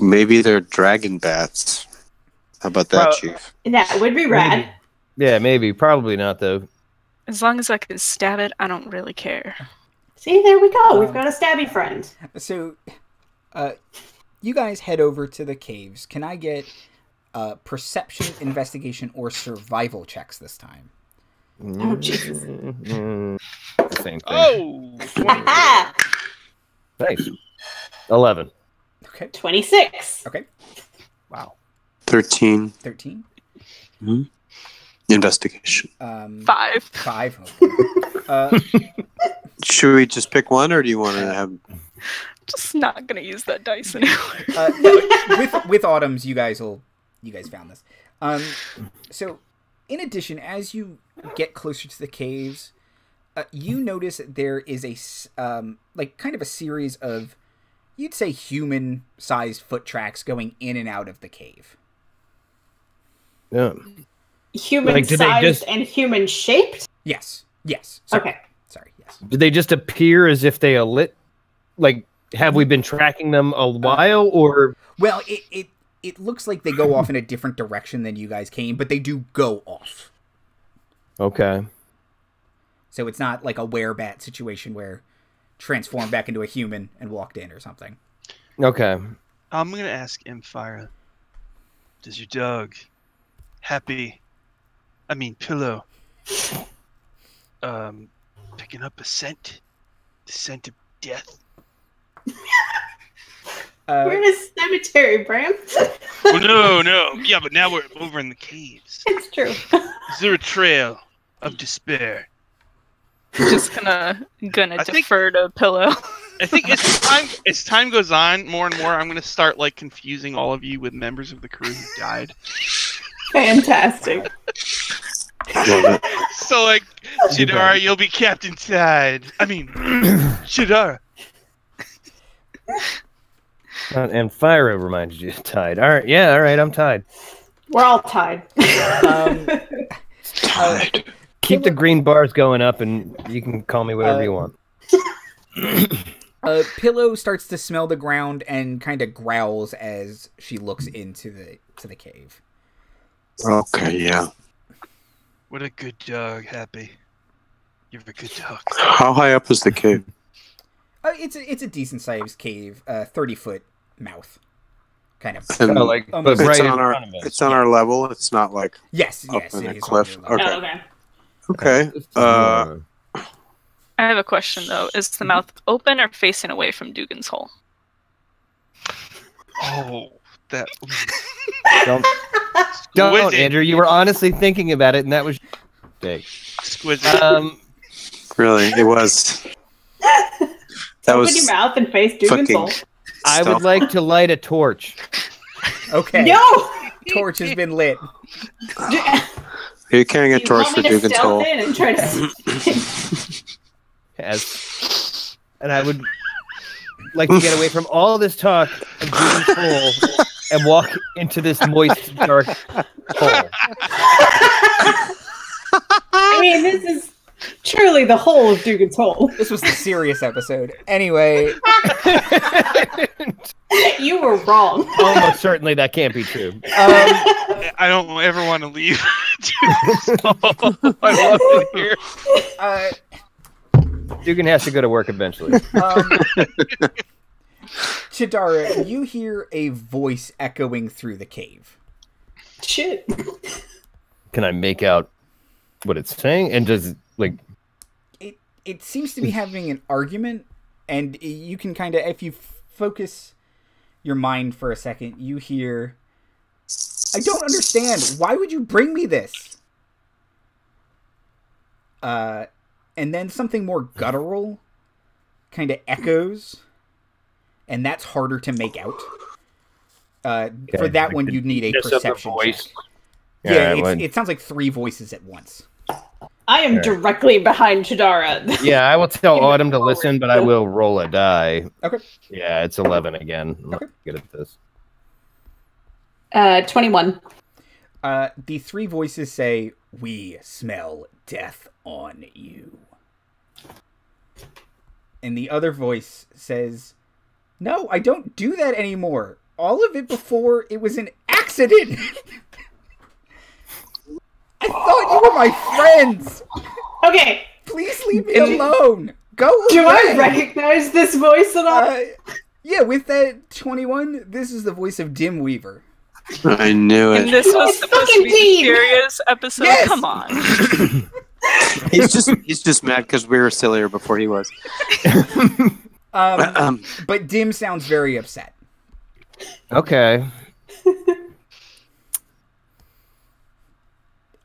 Maybe they're dragon bats. How about that, Chief? That would be rad. Maybe. Yeah, maybe. Probably not, though. As long as I can stab it, I don't really care. See, there we go. We've got a stabby friend. So, you guys head over to the caves. Can I get perception, investigation, or survival checks this time? Oh, Jesus. The same thing. Oh! Nice. 11. Okay. 26. Okay. Wow. 13. 13. Mm-hmm. Investigation. 5. 5. Okay. Should we just pick one, or do you want to have... Just not gonna use that dice anymore. No, with Autumn's, you guys found this. So, in addition, as you get closer to the caves, you notice that there is kind of a series of, you'd say, human-sized foot tracks going in and out of the cave. Yeah. Human-sized and human-shaped? Yes. Sorry. Okay. Sorry, yes. Did they just appear as if they are lit? Like, have we been tracking them a while, or... Well, it looks like they go off in a different direction than you guys came, but they do go off. Okay. So it's not like a werebat situation where transformed back into a human and walked in or something. Okay. I'm going to ask Anfyra, does your dog, Pillow, picking up the scent of death? We're in a cemetery, Bram. Well, no. Yeah, but now we're over in the caves. It's true. Is there a trail of despair? Just gonna defer to Pillow. I think as time goes on, more and more, I'm gonna start confusing all of you with members of the crew who died. Fantastic. So Chadara, you'll be Captain Tide. Chadara. And Anfyra reminds you of Tide. All right, I'm Tide. We're all tied. Tide. Keep the green bars going up, and you can call me whatever you want. Pillow starts to smell the ground and kind of growls as she looks into the cave. Okay, yeah. What a good dog, Happy. You're a good dog. How high up is the cave? It's a decent sized cave, 30-foot mouth. kind of. And like, but almost- it's right in on our front of us. it's on our level. It's not like yes, up yes, in it a is on cliff. your level. Okay. Oh, okay. Okay. This is more- I have a question though. Is the mouth open or facing away from Dougan's hole? Oh, that. don't, Exquisite. Andrew. You were honestly thinking about it, and that was Exquisite. Really, it was. That Open was your mouth and face Dougan's fucking hole. I would like to light a torch. Okay. No! Torch has been lit. Are you carrying a You torch want for me to Dougan's stealth hole? in and try to... And I would like to get away from all this talk of Dougan's hole and walk into this moist, dark hole. I mean, this is truly the whole of Dougan's hole. This was the serious episode. Anyway, You were wrong. Almost certainly that can't be true. I don't ever want to leave. I love it here. Dougan has to go to work eventually. Chadara, you hear a voice echoing through the cave. Shit. Can I make out what it's saying? And does like It seems to be having an argument, and you can kind of, if you focus your mind for a second, you hear, I don't understand. Why would you bring me this? And then something more guttural kind of echoes, and that's harder to make out. For that one, you'd need a just of the perception voice. check. Yeah, Yeah, when- it sounds like three voices at once. I am directly behind Chadara. Yeah, I will tell In the Autumn to forward. listen, but I will roll a die. Okay. Yeah, it's 11 again. I'm not Okay. good at this. 21. The three voices say, "We smell death on you." And the other voice says, "No, I don't do that anymore. All of it before, it was an accident. I thought you were my friends. Okay, Please leave me alone. Go do away." I recognize this voice at all? Yeah, with that 21, this is the voice of Dim Weaver. I knew And it. this was supposed to be the Dean! serious episode? Yes! Come on. He's just mad because we were sillier before he was. But Dim sounds very upset. Okay.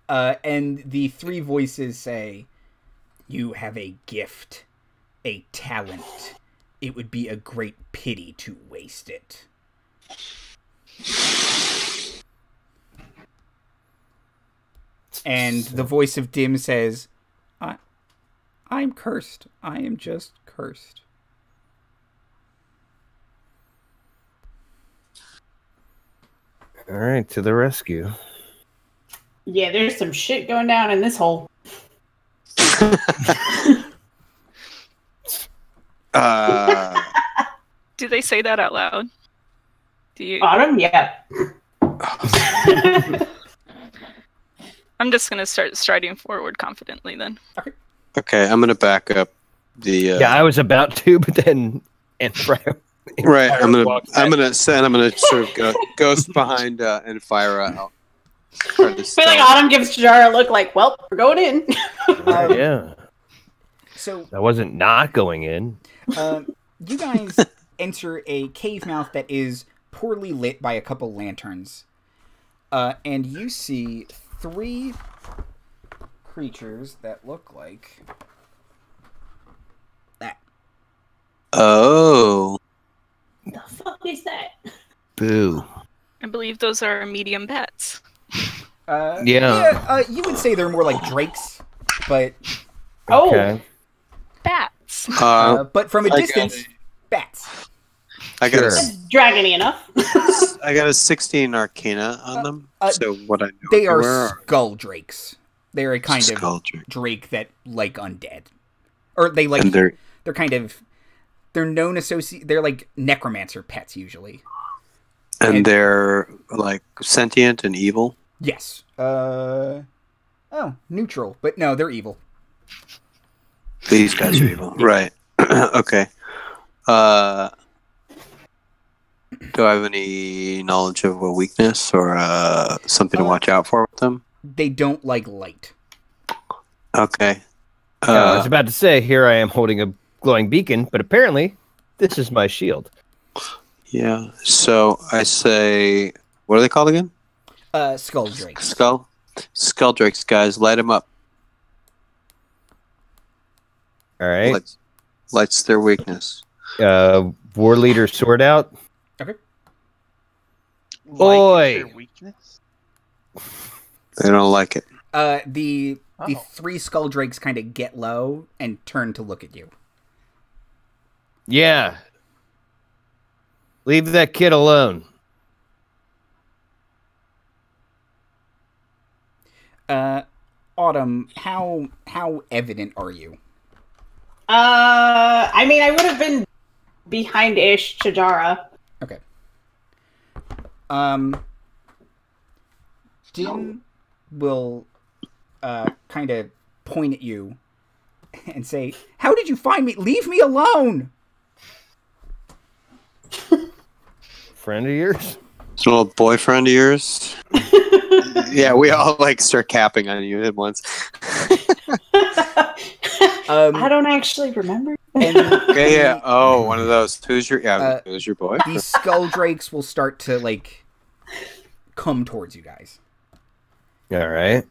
And the three voices say, "You have a gift, a talent. It would be a great pity to waste it." And the voice of Dim says, I'm cursed. I am just cursed." All right, to the rescue. Yeah, there's some shit going down in this hole. Do they say that out loud? Do you? Autumn? Yeah. I'm just gonna start striding forward confidently then. Okay, I'm gonna back up the. Yeah, I was about to, but then Anfyra. Right, I'm walks gonna sort of go ghost behind Anfyra out. Try to I feel like stealth. Autumn gives Chadara a look like, well, we're going in. Yeah, So I wasn't not going in. you guys enter a cave mouth that is poorly lit by a couple lanterns. And you see three creatures that look like that. Oh, The fuck is that? Boo. I believe those are medium bats. Yeah. You would say they're more like drakes, but Oh, Okay. Bats. but from a I got distance, it. bats. I got Sure. dragony enough. I got a 16 Arcana on them. So what I know They are where skull drakes. They're a kind of Skuldra. drake that like undead, or they like. And they're They're kind of. They're known They're like necromancer pets usually. and they're like sentient and evil. Yes. Oh, neutral, but no, they're evil. These guys are evil, right? Okay. Do I have any knowledge of a weakness or something to watch out for with them? They don't like light. Okay. I was about to say, here I am holding a glowing beacon, but apparently this is my shield. Yeah. So I say, what are they called again? Skull drakes. Skull drakes, guys. Light them up. All right. Lights their weakness. War leader sword out. Okay. Oi! Their weakness? They don't like it. The three skull drakes kind of get low and turn to look at you. Yeah. Leave that kid alone. Autumn, how evident are you? I mean, I would have been behind-ish Chadara. Okay. Dim will kind of point at you and say, "How did you find me? Leave me alone!" Friend of yours? It's an old boyfriend of yours? Yeah, we all start capping on you at once. I don't actually remember. Okay, yeah. Oh, one of those. Who's your boy? These skull drakes will start to come towards you guys. All right.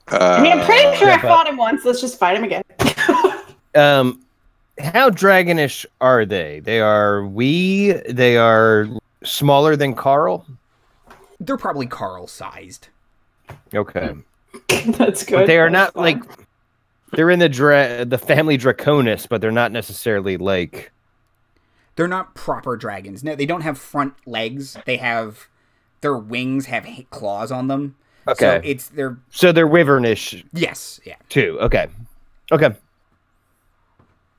I mean, I'm pretty sure I fought him once. Let's just fight him again. How dragonish are they? They are smaller than Carl? They're probably Carl-sized. Okay. That's good. But they are not they're in the family Draconis, but they're not necessarily They're not proper dragons. No, they don't have front legs. They have their wings have claws on them. Okay. So they're wyvernish. Yes, yeah. Too. Okay. Okay.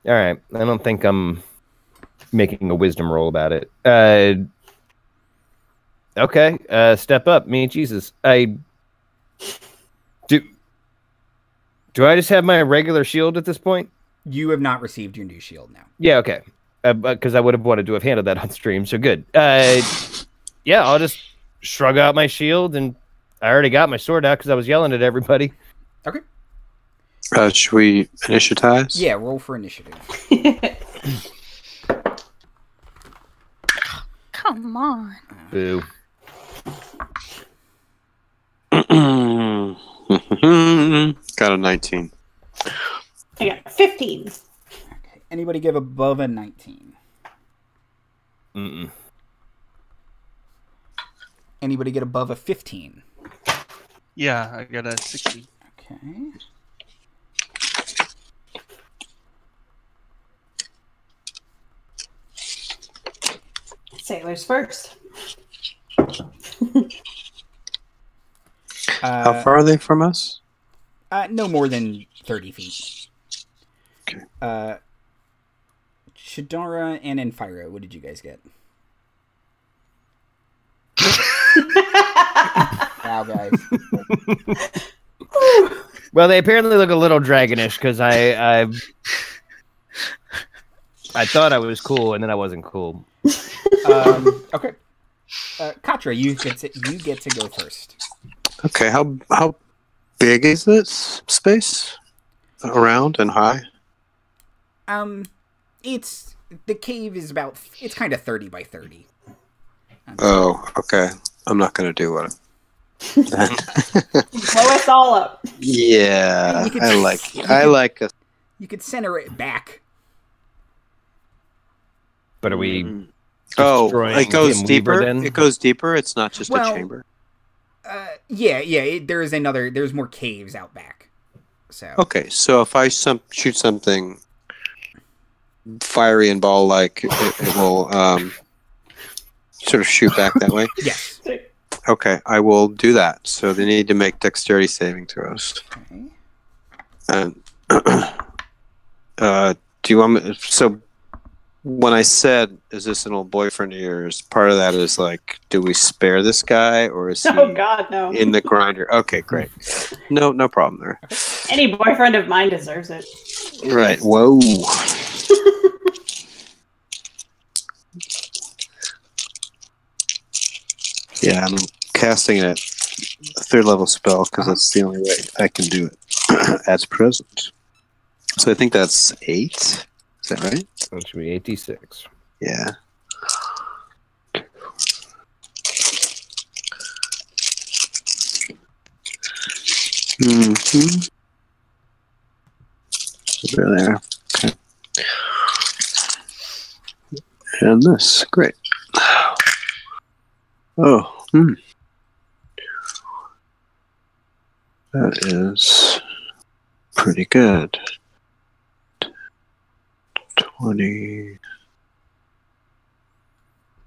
All right. I don't think I'm making a wisdom roll about it. Okay. Step up, me and Jesus. Do I just have my regular shield at this point? You have not received your new shield now. Yeah, okay. Because I would have wanted to have handled that on stream, so good. Yeah, I'll just shrug out my shield, and I already got my sword out because I was yelling at everybody. Okay. Should we initiatize? Yeah, roll for initiative. Come on. Boo. Got a 19. I got 15. Okay. Anybody give above a 19? Mm-mm. Anybody get above a 15? Yeah, I got a 60. Okay. Sailors first. How far are they from us? No more than 30 feet. Okay. Chadara and Anfyra, what did you guys get? Wow, guys. Well, they apparently look a little dragonish because I thought I was cool, and then I wasn't cool. Okay. Katra, you get to go first. Okay, how big is this space? Around and high? The cave is it's kind of 30 by 30. Oh, okay. I'm not going to do what. Blow us all up. Yeah, I like a. You could center it back. But are we? It goes deeper. It goes deeper. It's not just a chamber. Yeah. There's more caves out back. So. Okay, so if I shoot something fiery and ball-like, it will sort of shoot back that way. Yes. Okay, I will do that. So they need to make dexterity saving throws. Okay. And do you want me? So when I said, "Is this an old boyfriend of yours?" Part of that is do we spare this guy, or is he? Oh God, no. In the grinder. Okay, great. No problem there. Any boyfriend of mine deserves it. Right. Whoa. Yeah, I'm casting it a 3rd level spell because that's the only way I can do it at present. So I think that's 8. Is that right? That should be 86. Yeah. Mm-hmm. There. Okay. And this. Great. Oh. That is pretty good. 20...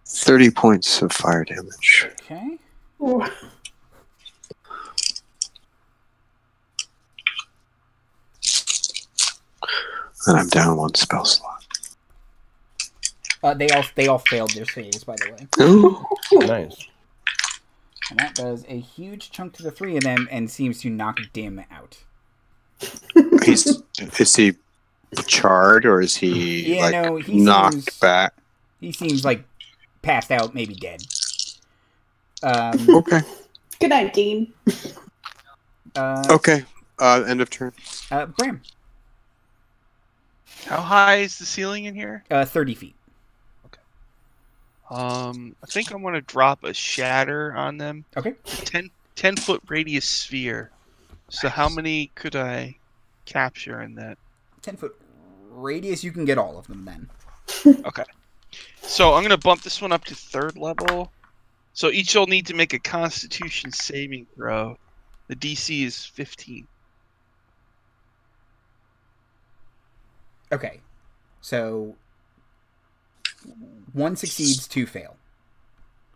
30 points of fire damage. Okay. Ooh. And I'm down 1 spell slot. They all failed their saves, by the way. Oh, Nice. And that does a huge chunk to the 3 of them and seems to knock Dim out. is he charred or is he he knocked seems, back? He seems like passed out, maybe dead. Okay. Good night, Dean. Okay. End of turn. Bram. How high is the ceiling in here? 30 feet. I think I'm gonna drop a shatter on them. Okay. 10-foot radius sphere. So how many could I capture in that? 10-foot radius, you can get all of them then. Okay. So I'm gonna bump this one up to 3rd level. So each will need to make a Constitution saving throw. The DC is 15. Okay. So 1 succeeds, 2 fail.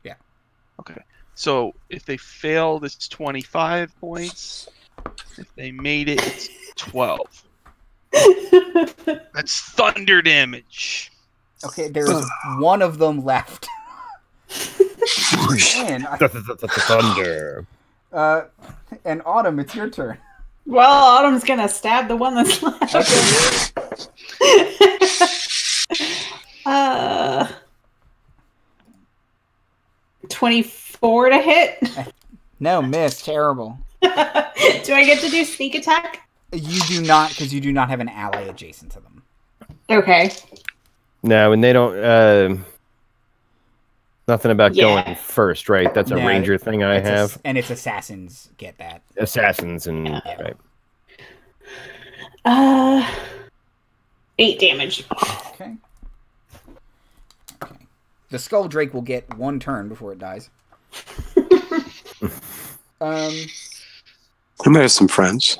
Yeah. Okay. So if they failed, it's 25 points. If they made it, it's 12. That's thunder damage. Okay, there's one of them left. Man, Thunder. and Autumn, it's your turn. Well, Autumn's gonna stab the one that's left. Okay. 24 to hit. No, miss. Terrible. Do I get to do sneak attack? You do not, because you do not have an ally adjacent to them. Okay. No, and they don't. Nothing about going first, right? That's a ranger thing I have. And it's assassins get that. Assassins and right. 8 damage. Okay. The Skull Drake will get 1 turn before it dies. I might have some friends.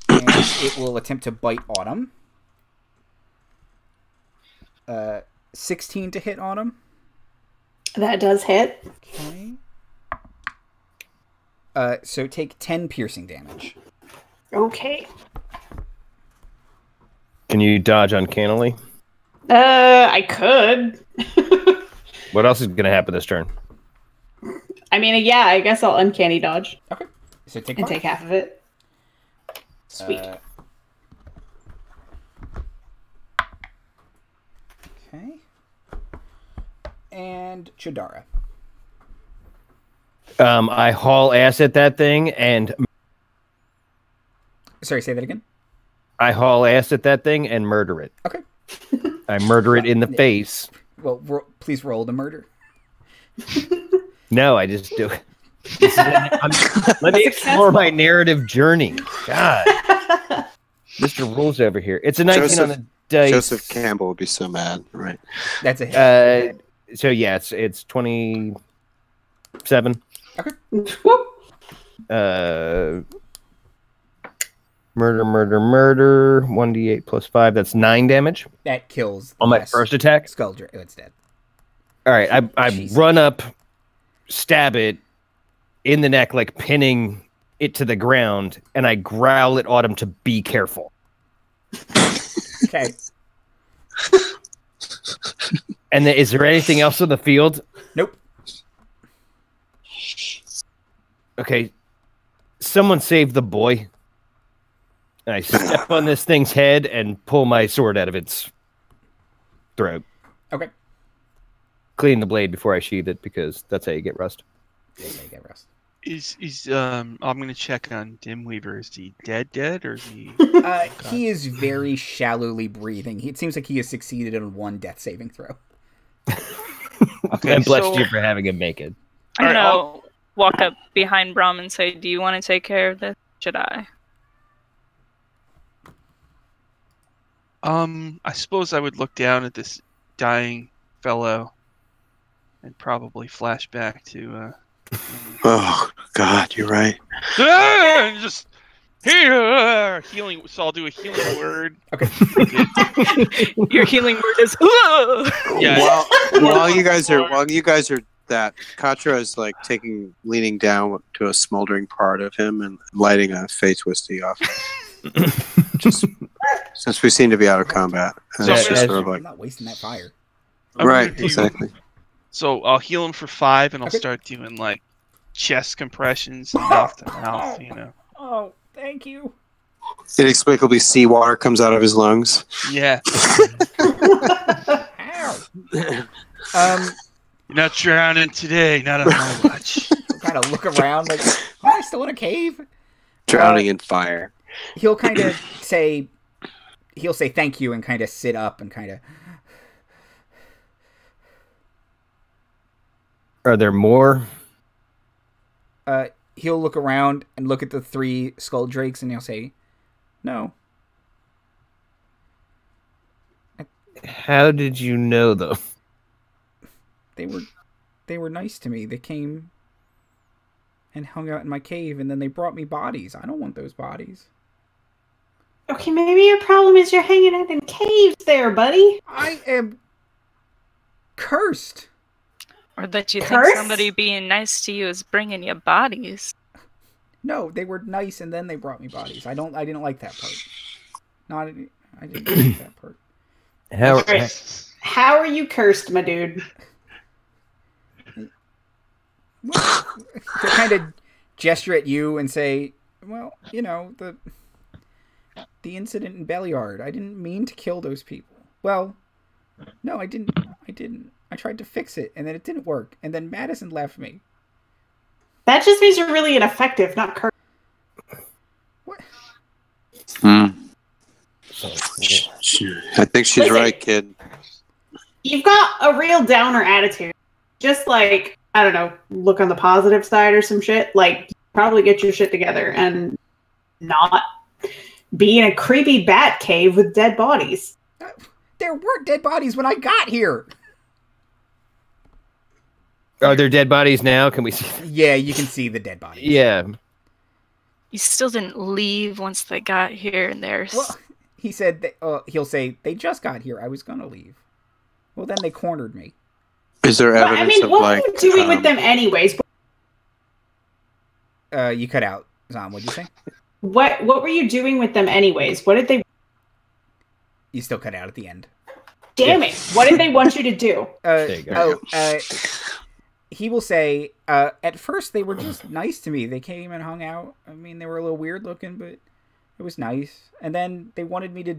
And it will attempt to bite Autumn. 16 to hit Autumn. That does hit. Okay. So take 10 piercing damage. Okay. Can you dodge uncannily? I could. What else is going to happen this turn? I mean, yeah, I guess I'll uncanny dodge. Okay. So take and take half of it. Sweet. Okay. And Chadara. I haul ass at that thing and... Sorry, say that again? I haul ass at that thing and murder it. Okay. I murder it in the face. Well, please roll the murder. No, I just do it. Let me explore my narrative journey. God. Mr. Rules over here. It's a 19 on the dice. Joseph Campbell would be so mad, right? That's a hit. So yeah, it's 27. Okay. Murder. 1d8 plus 5. That's 9 damage. That kills on my first attack. Skull Drake. Oh, it's dead. All right, I run up, stab it in the neck, like pinning it to the ground, and I growl at Autumn to be careful. Okay. And then, is there anything else on the field? Nope. Okay. Someone save the boy. And I step on this thing's head and pull my sword out of its throat. Okay. clean the blade before I sheathe it because that's how you get rust. That's how you get rust. I'm gonna check on Dimweaver. Is he dead, or is he? He is very shallowly breathing. It seems like he has succeeded in one death saving throw. Okay, I blessed you for having him make it. I'm gonna walk up behind Bram and say, "Do you want to take care of this? Should I?" I suppose I would look down at this dying fellow and probably flash back to. Oh God, you're right. Just here, healing. So I'll do a healing word. Okay. Your healing word is. Yeah. While you guys are that, Katra is like leaning down to a smoldering part of him and lighting a Fey Twisty off. Just since we seem to be out of combat, So it's just sort of I'm like not wasting that fire. right, exactly. So I'll heal him for 5, and I'll Okay. start doing like chest compressions, mouth to mouth. You know. Oh, thank you. Inexplicably, seawater comes out of his lungs. Yeah. Ow. You're not drowning today. Not on my watch. Kind of look around like, am I still in a cave? Drowning in fire. He'll kind of say thank you and kind of sit up and kind of. Are there more? He'll look around and look at the 3 skull drakes and he'll say, no. How did you know them? They were nice to me. They came and hung out in my cave and then they brought me bodies. I don't want those bodies. Okay, maybe your problem is you're hanging out in caves there, buddy. I am cursed. Or that you think Curse? somebody being nice to you is bringing you bodies. No, they were nice and then they brought me bodies. I didn't like that part. No, I didn't like that part. How are you cursed, my dude? Well, to kind of gesture at you and say, well, you know, the incident in Belliard. I didn't mean to kill those people. Well, no, I didn't. I tried to fix it, and then it didn't work. And then Madison left me. That just means you're really ineffective, not cursed. What? I think she's Listen. right, kid. You've got a real downer attitude. Just like, I don't know, look on the positive side or some shit. Like, probably get your shit together and not be in a creepy bat cave with dead bodies. There weren't dead bodies when I got here. Are there dead bodies now? Can we see? Yeah, you can see the dead bodies. Yeah. You still didn't leave once they got here, and there's. Well, he said he'll say they just got here. I was gonna leave. Well, then they cornered me. Is there But, evidence I mean, of what like? were you doing with them anyways? You cut out, Zom. What'd you say? What were you doing with them anyways? What did they... You still cut out at the end. Damn it. What did they want you to do? There you go. He will say, at first they were just nice to me. They came and hung out. I mean, they were a little weird looking, but it was nice. And then they wanted me to,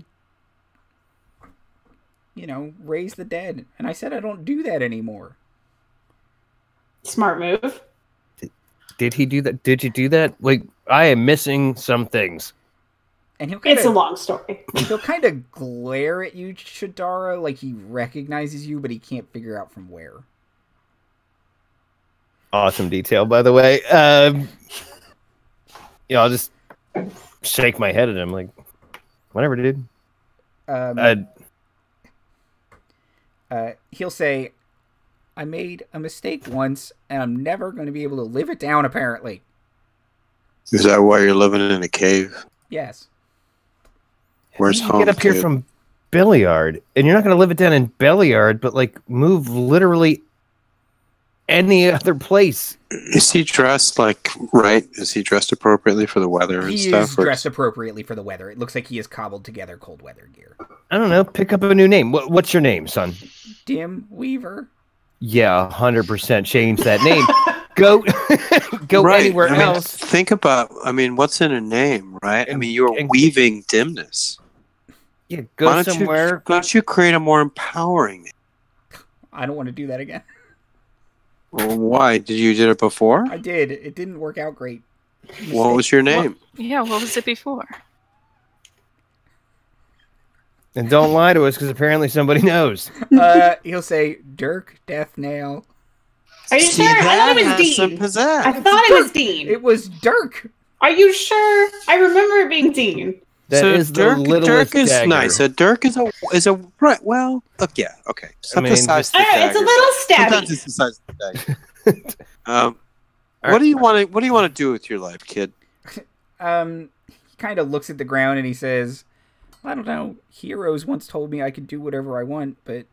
you know, raise the dead. And I said I don't do that anymore. Smart move. Did he do that? Did you do that? Like, I am missing some things. And he'll kind It's a long story. He'll kind of glare at you, Chadara, like he recognizes you, but he can't figure out from where. Awesome detail, by the way. I'll just shake my head at him, like, whatever, dude. He'll say, I made a mistake once, and I'm never going to be able to live it down, apparently. Is that why you're living in a cave? Yes. Where's You home? get up here kid? from Belliard, and you're not going to live it down in Belliard, but, like, move literally any other place. Is he dressed like right? Is he dressed appropriately for the weather and He stuff? is dressed appropriately for the weather. It looks like he has cobbled together cold weather gear. I don't know. Pick up a new name. What's your name, son? Dim Weaver. Yeah, 100% change that name. Go anywhere else. Think about. I mean, what's in a name, right? I mean, you're and- weaving dimness. Yeah, Why go don't somewhere. why don't you create a more empowering name? I don't want to do that again. Well, why? Did you do it before? I did. It didn't work out great. What was your name? Yeah, what was it before? And don't lie to us, because apparently somebody knows. He'll say, Dirk Death Nail. Are you sure? I thought it was Dean. I thought it was Dean. It was Dirk. Are you sure? I remember it being Dean. That so is Dirk, the littlest Dirk is dagger. nice. A Dirk is a right. Well, look, yeah, okay. mean, It's a little Sometimes stabby. it's the size of the dagger. What do you want to? What do you want to do with your life, kid? He kind of looks at the ground and he says, I don't know. Heroes once told me I could do whatever I want, but I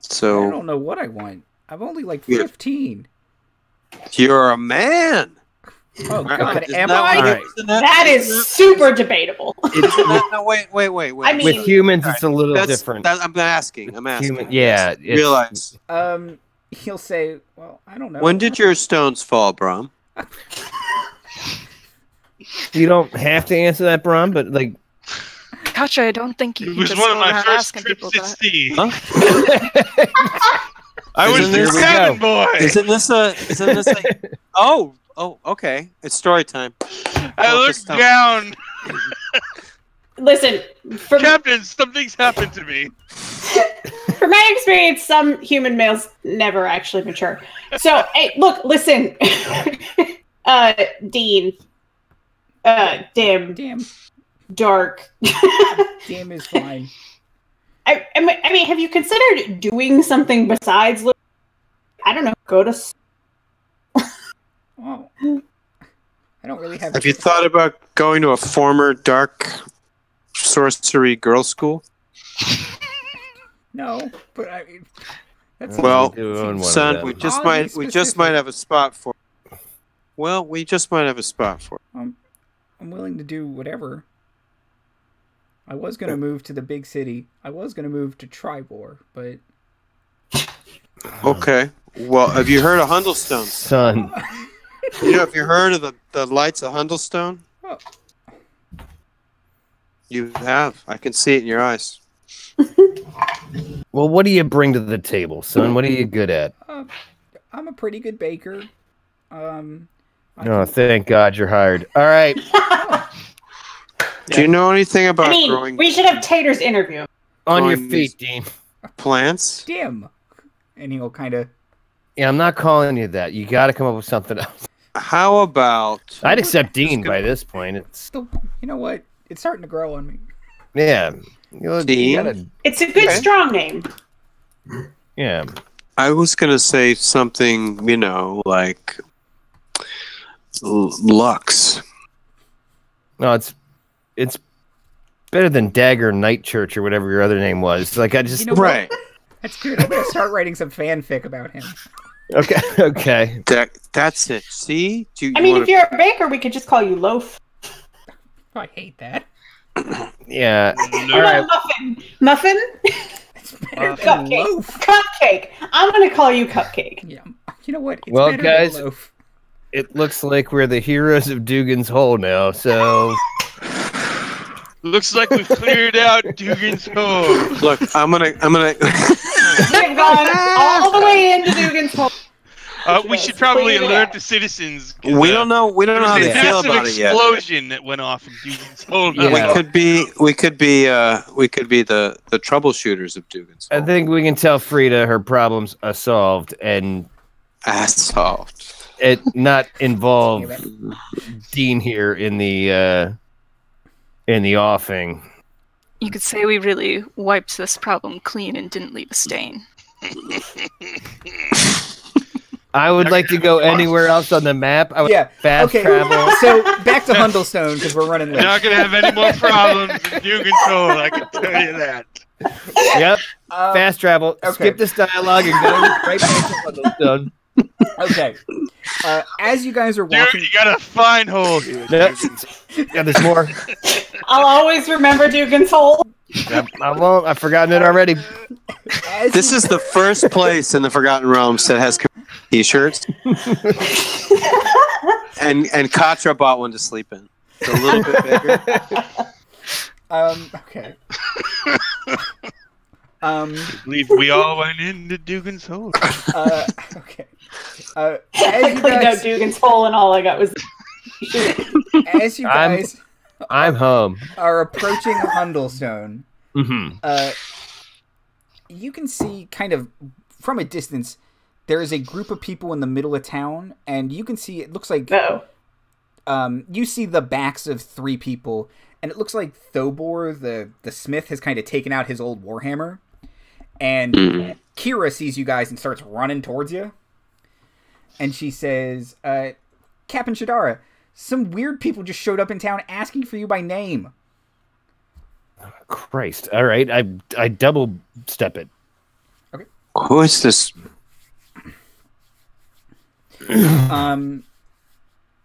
So don't know what I want. I'm only like 15. you're a man. Oh, God. Isn't Am that I? what Right. isn't That is super debatable. No, wait. I mean- With humans, it's a little That's different. I'm asking. I'm asking. Human, yeah. it's- Realize. He'll say, well, I don't know. When did your stones fall, Bram? You don't have to answer that, Bram, but like, Katra, I don't think you It can was just one of go my around first asking trips people at that. sea. Huh? I was Isn't the this- cabin boy. Isn't this like? Oh, okay. It's story time. I looked down. Listen, from Captain, something's happened to me. my experience, some human males never actually mature. So, hey, look, listen, Dean, dim, Damn. dark. Damn is fine. I mean, have you considered doing something besides? I don't know. Go to. Well, I don't really have... Have you thought about going to a former dark sorcery girls' school? No, but I mean... That's Well, doing one of son, them. we just Oddly might have a spot for. Well, we just might have a spot for. I'm willing to do whatever. I was going to move to the big city. I was going to move to Tribor, but... Okay. Well, have you heard of Hundlestone? son. Have you heard of the lights of Hundlestone? Oh. You have. I can see it in your eyes. Well, what do you bring to the table, son? What are you good at? I'm a pretty good baker. I Oh, thank God you're hired. All right. Do you know anything about I mean, growing we should have Tater's interview. On your Going feet, Dean. plants? Dim. And he'll kind of... Yeah, I'm not calling you that. You got to come up with something else. How about I'd accept Dean by this point. It's Still, you know what? It's starting to grow on me. yeah. You Dean? gotta- It's a good, Okay. strong name. yeah. I was gonna say something, like Lux. No, it's better than Dagger Night Church or whatever your other name was. Like I just You know what? Right. That's good. I'm going to start writing some fanfic about him. okay. That's it. See? I mean, if you're a baker, we could just call you Loaf. I hate that. Yeah. All right. Muffin? It's better than Cupcake. loaf. Cupcake. I'm going to call you Cupcake. Yeah. You know what? It's Well, better guys- than loaf. It looks like we're the heroes of Dougan's Hole now. So Looks like we've cleared out Dougan's home. Look, I'm gonna We've gone all the way into Dugan's home. We should probably alert the citizens. 'Cause, we don't know there how was they a feel massive about it yet. explosion that went off in Dougan's home. Yeah. We could be the troubleshooters of Dougan's I Hole. think we can tell Frida her problems are solved and Solved. it not involve Dean here in the offing. You could say we really wiped this problem clean and didn't leave a stain. I would like to go anywhere else on the map. I would Yeah. fast Okay. travel. So back to Hundlestone because we're running You're late. not gonna have any more problems in Dougan's home. I can tell you that. Yep. Fast travel. okay. Skip this dialogue and go right back to Hundlestone. Okay. As you guys are Dude, walking, you got a fine hole here. Yep. Yeah, there's more. I'll always remember Dugan's hole. I won't. I've forgotten it already. as This is the first place in the Forgotten Realms that has t-shirts. and Katra bought one to sleep in. It's a little bit bigger. okay. I believe we all went into Dougan's hole. Okay. I As you cleaned out guys, Dougan's hole, and all I got was. as you guys I'm home. are approaching Hundlestone, Mm-hmm. you can see kind of from a distance there is a group of people in the middle of town, and you can see it looks like you see the backs of 3 people, and it looks like Thobor the smith has kind of taken out his old warhammer, and Kira sees you guys and starts running towards you, and she says, Captain Chadara, some weird people just showed up in town asking for you by name. Christ. All right. I double step it. Okay. Who is this?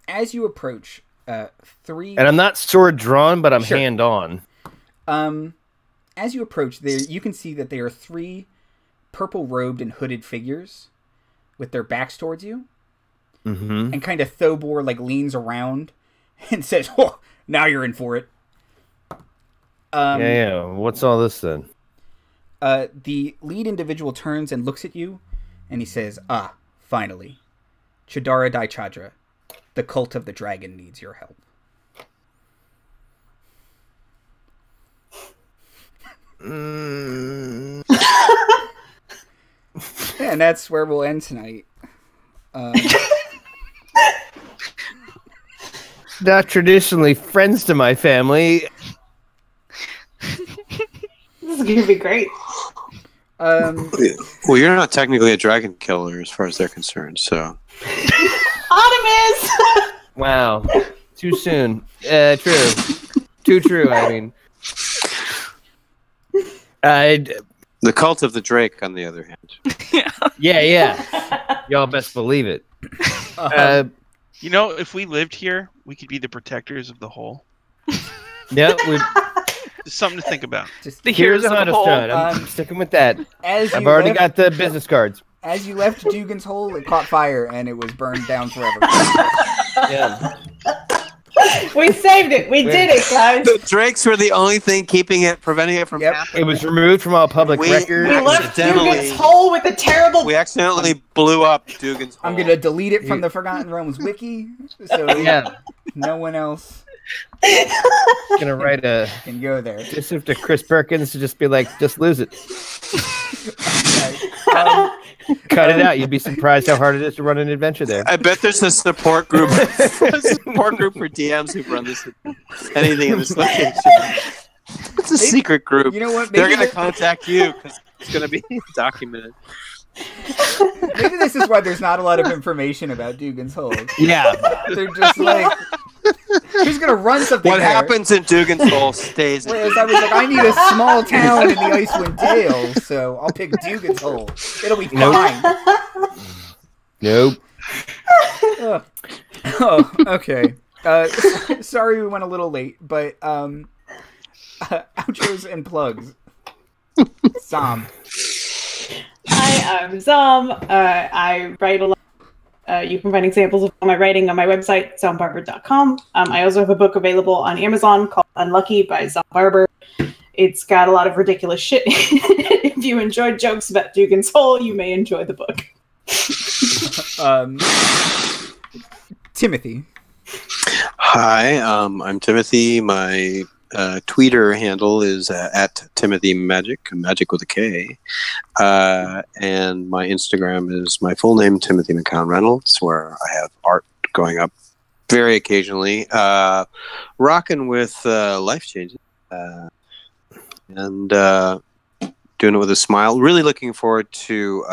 As you approach, 3... And I'm not sword drawn, but I'm Sure. hand on. As you approach, there you can see that there are 3 purple-robed and hooded figures with their backs towards you. Mm-hmm. And kind of Thobor leans around and says, "Oh, now you're in for it." Yeah. What's all this then? The lead individual turns and looks at you, and he says, "Ah, finally. Chadara Dai Chadra. The cult of the dragon needs your help." And that's where we'll end tonight. Not traditionally friends to my family. This is gonna be great. Well, you're not technically a dragon killer as far as they're concerned, so. Autumn is. Wow. Too soon. True. Too true, I mean. The cult of the Drake, on the other hand. Yeah. Y'all best believe it. You know, if we lived here, we could be the protectors of the hole. Yeah, Just something to think about. Just The here's heroes a of the hole. Hundlestone. I'm sticking with that. as I've you already left, got the business cards. as you left Dougan's hole, it caught fire and it was burned down forever. Yeah. We saved it. We did it, guys. The Drakes were the only thing preventing it from Yep. happening. It was removed from all public record. We left Accidentally- Dougan's hole with a terrible. We accidentally blew up Dougan's hole. I'm gonna delete it from the Forgotten Realms wiki, so Yeah. no one else Gonna write a can go there. missive to Chris Perkins to just be like, just lose it. Okay. Cut it out. You'd be surprised how hard it is to run an adventure there. I bet there's a support group. There's a support group for DMs who run this anything in this location. It's a secret group. You know what? They're Maybe, going to contact you because it's going to be documented. maybe this is why there's not a lot of information about Dougan's hole. Yeah. They're just like, who's gonna run something? What there? happens in Dougan's hole stays in Whereas I was like, I need a small town in the Icewind Dale, so I'll pick Dougan's hole. It'll be fine. Nope. Oh, okay. Sorry we went a little late, but outros and plugs. Sam. Hi, I'm Zom. I write a lot. You can find examples of my writing on my website, zombarber.com. I also have a book available on Amazon called Unlucky by Zom Barber. It's got a lot of ridiculous shit. If you enjoyed jokes about Dougan's hole, you may enjoy the book. Timothy. Hi, I'm Timothy. My Twitter handle is at Timothy Magic with a K. And my Instagram is my full name, Timothy McCown Reynolds, where I have art going up very occasionally. Rocking with life changing. And doing it with a smile. Really looking forward to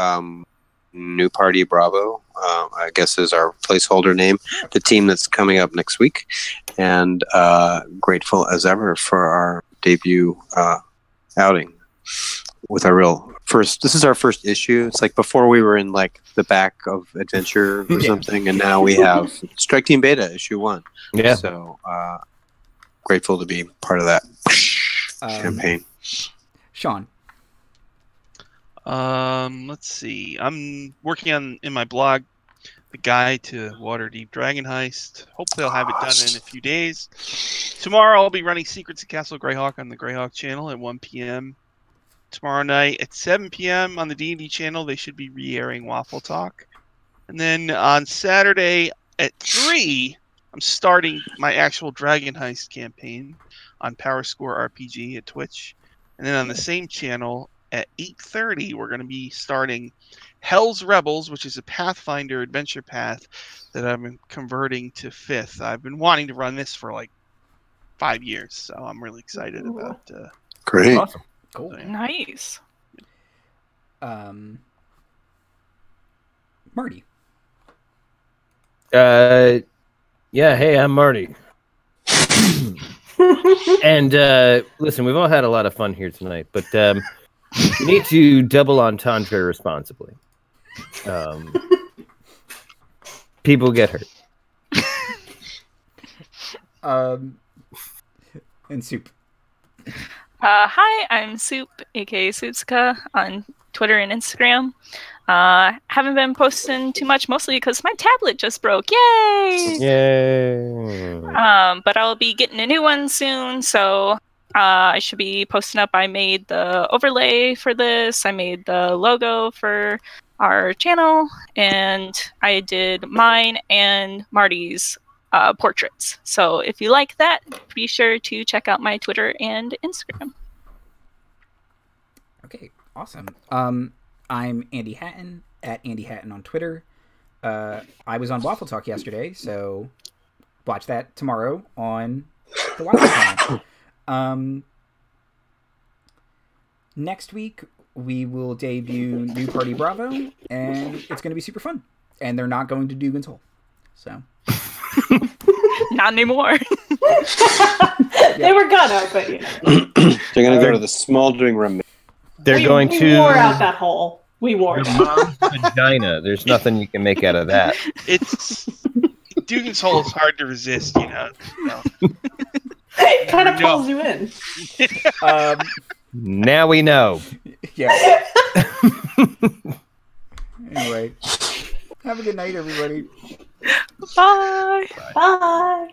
New Party Bravo, I guess is our placeholder name, the team that's coming up next week. And grateful as ever for our debut outing with our real first. This is our first issue. It's like before we were in like the back of Adventure or something, and now we have Strike Team Beta issue 1. Yeah. So grateful to be part of that campaign. Sean. Let's see. I'm working on in my blog the guide to Waterdeep Dragon Heist. Hopefully I'll have it done in a few days. Tomorrow I'll be running Secrets of Castle Greyhawk on the Greyhawk channel at 1 p.m. tomorrow night at 7 p.m. on the D&D channel. They should be re-airing Waffle Talk. And then on Saturday at 3, I'm starting my actual Dragon Heist campaign on Power Score RPG at Twitch. And then on the same channel at 8:30, we're going to be starting Hell's Rebels, which is a Pathfinder adventure path that I'm converting to 5th. I've been wanting to run this for like 5 years, so I'm really excited about. Great, Awesome. Cool. So, yeah. Nice. Marty. Yeah, hey, I'm Marty. And listen, we've all had a lot of fun here tonight, but you need to double entendre responsibly. People get hurt. And Soup. Hi, I'm Soup, aka Soupska, on Twitter and Instagram. Haven't been posting too much, mostly because my tablet just broke. Yay! Yay! But I'll be getting a new one soon, so I should be posting up. I made the overlay for this. I made the logo for our channel, and I did mine and Marty's portraits. So if you like that, be sure to check out my Twitter and Instagram. Okay, awesome. I'm Andy Hatton, at Andy Hatton on Twitter. I was on Waffle Talk yesterday, so watch that tomorrow on the Waffle channel. Next week, we will debut New Party Bravo, and it's going to be super fun. And they're not going to Dougan's Hole. So. Not anymore. They were gonna, but you know. They're going to go to the smoldering room. They're going we to wore out that hole. We wore it out. vagina. There's nothing you can make out of that. It's Dougan's Hole is hard to resist, you know. It kind of pulls you in. Now we know. Yeah. Anyway, have a good night, everybody. Bye. Bye.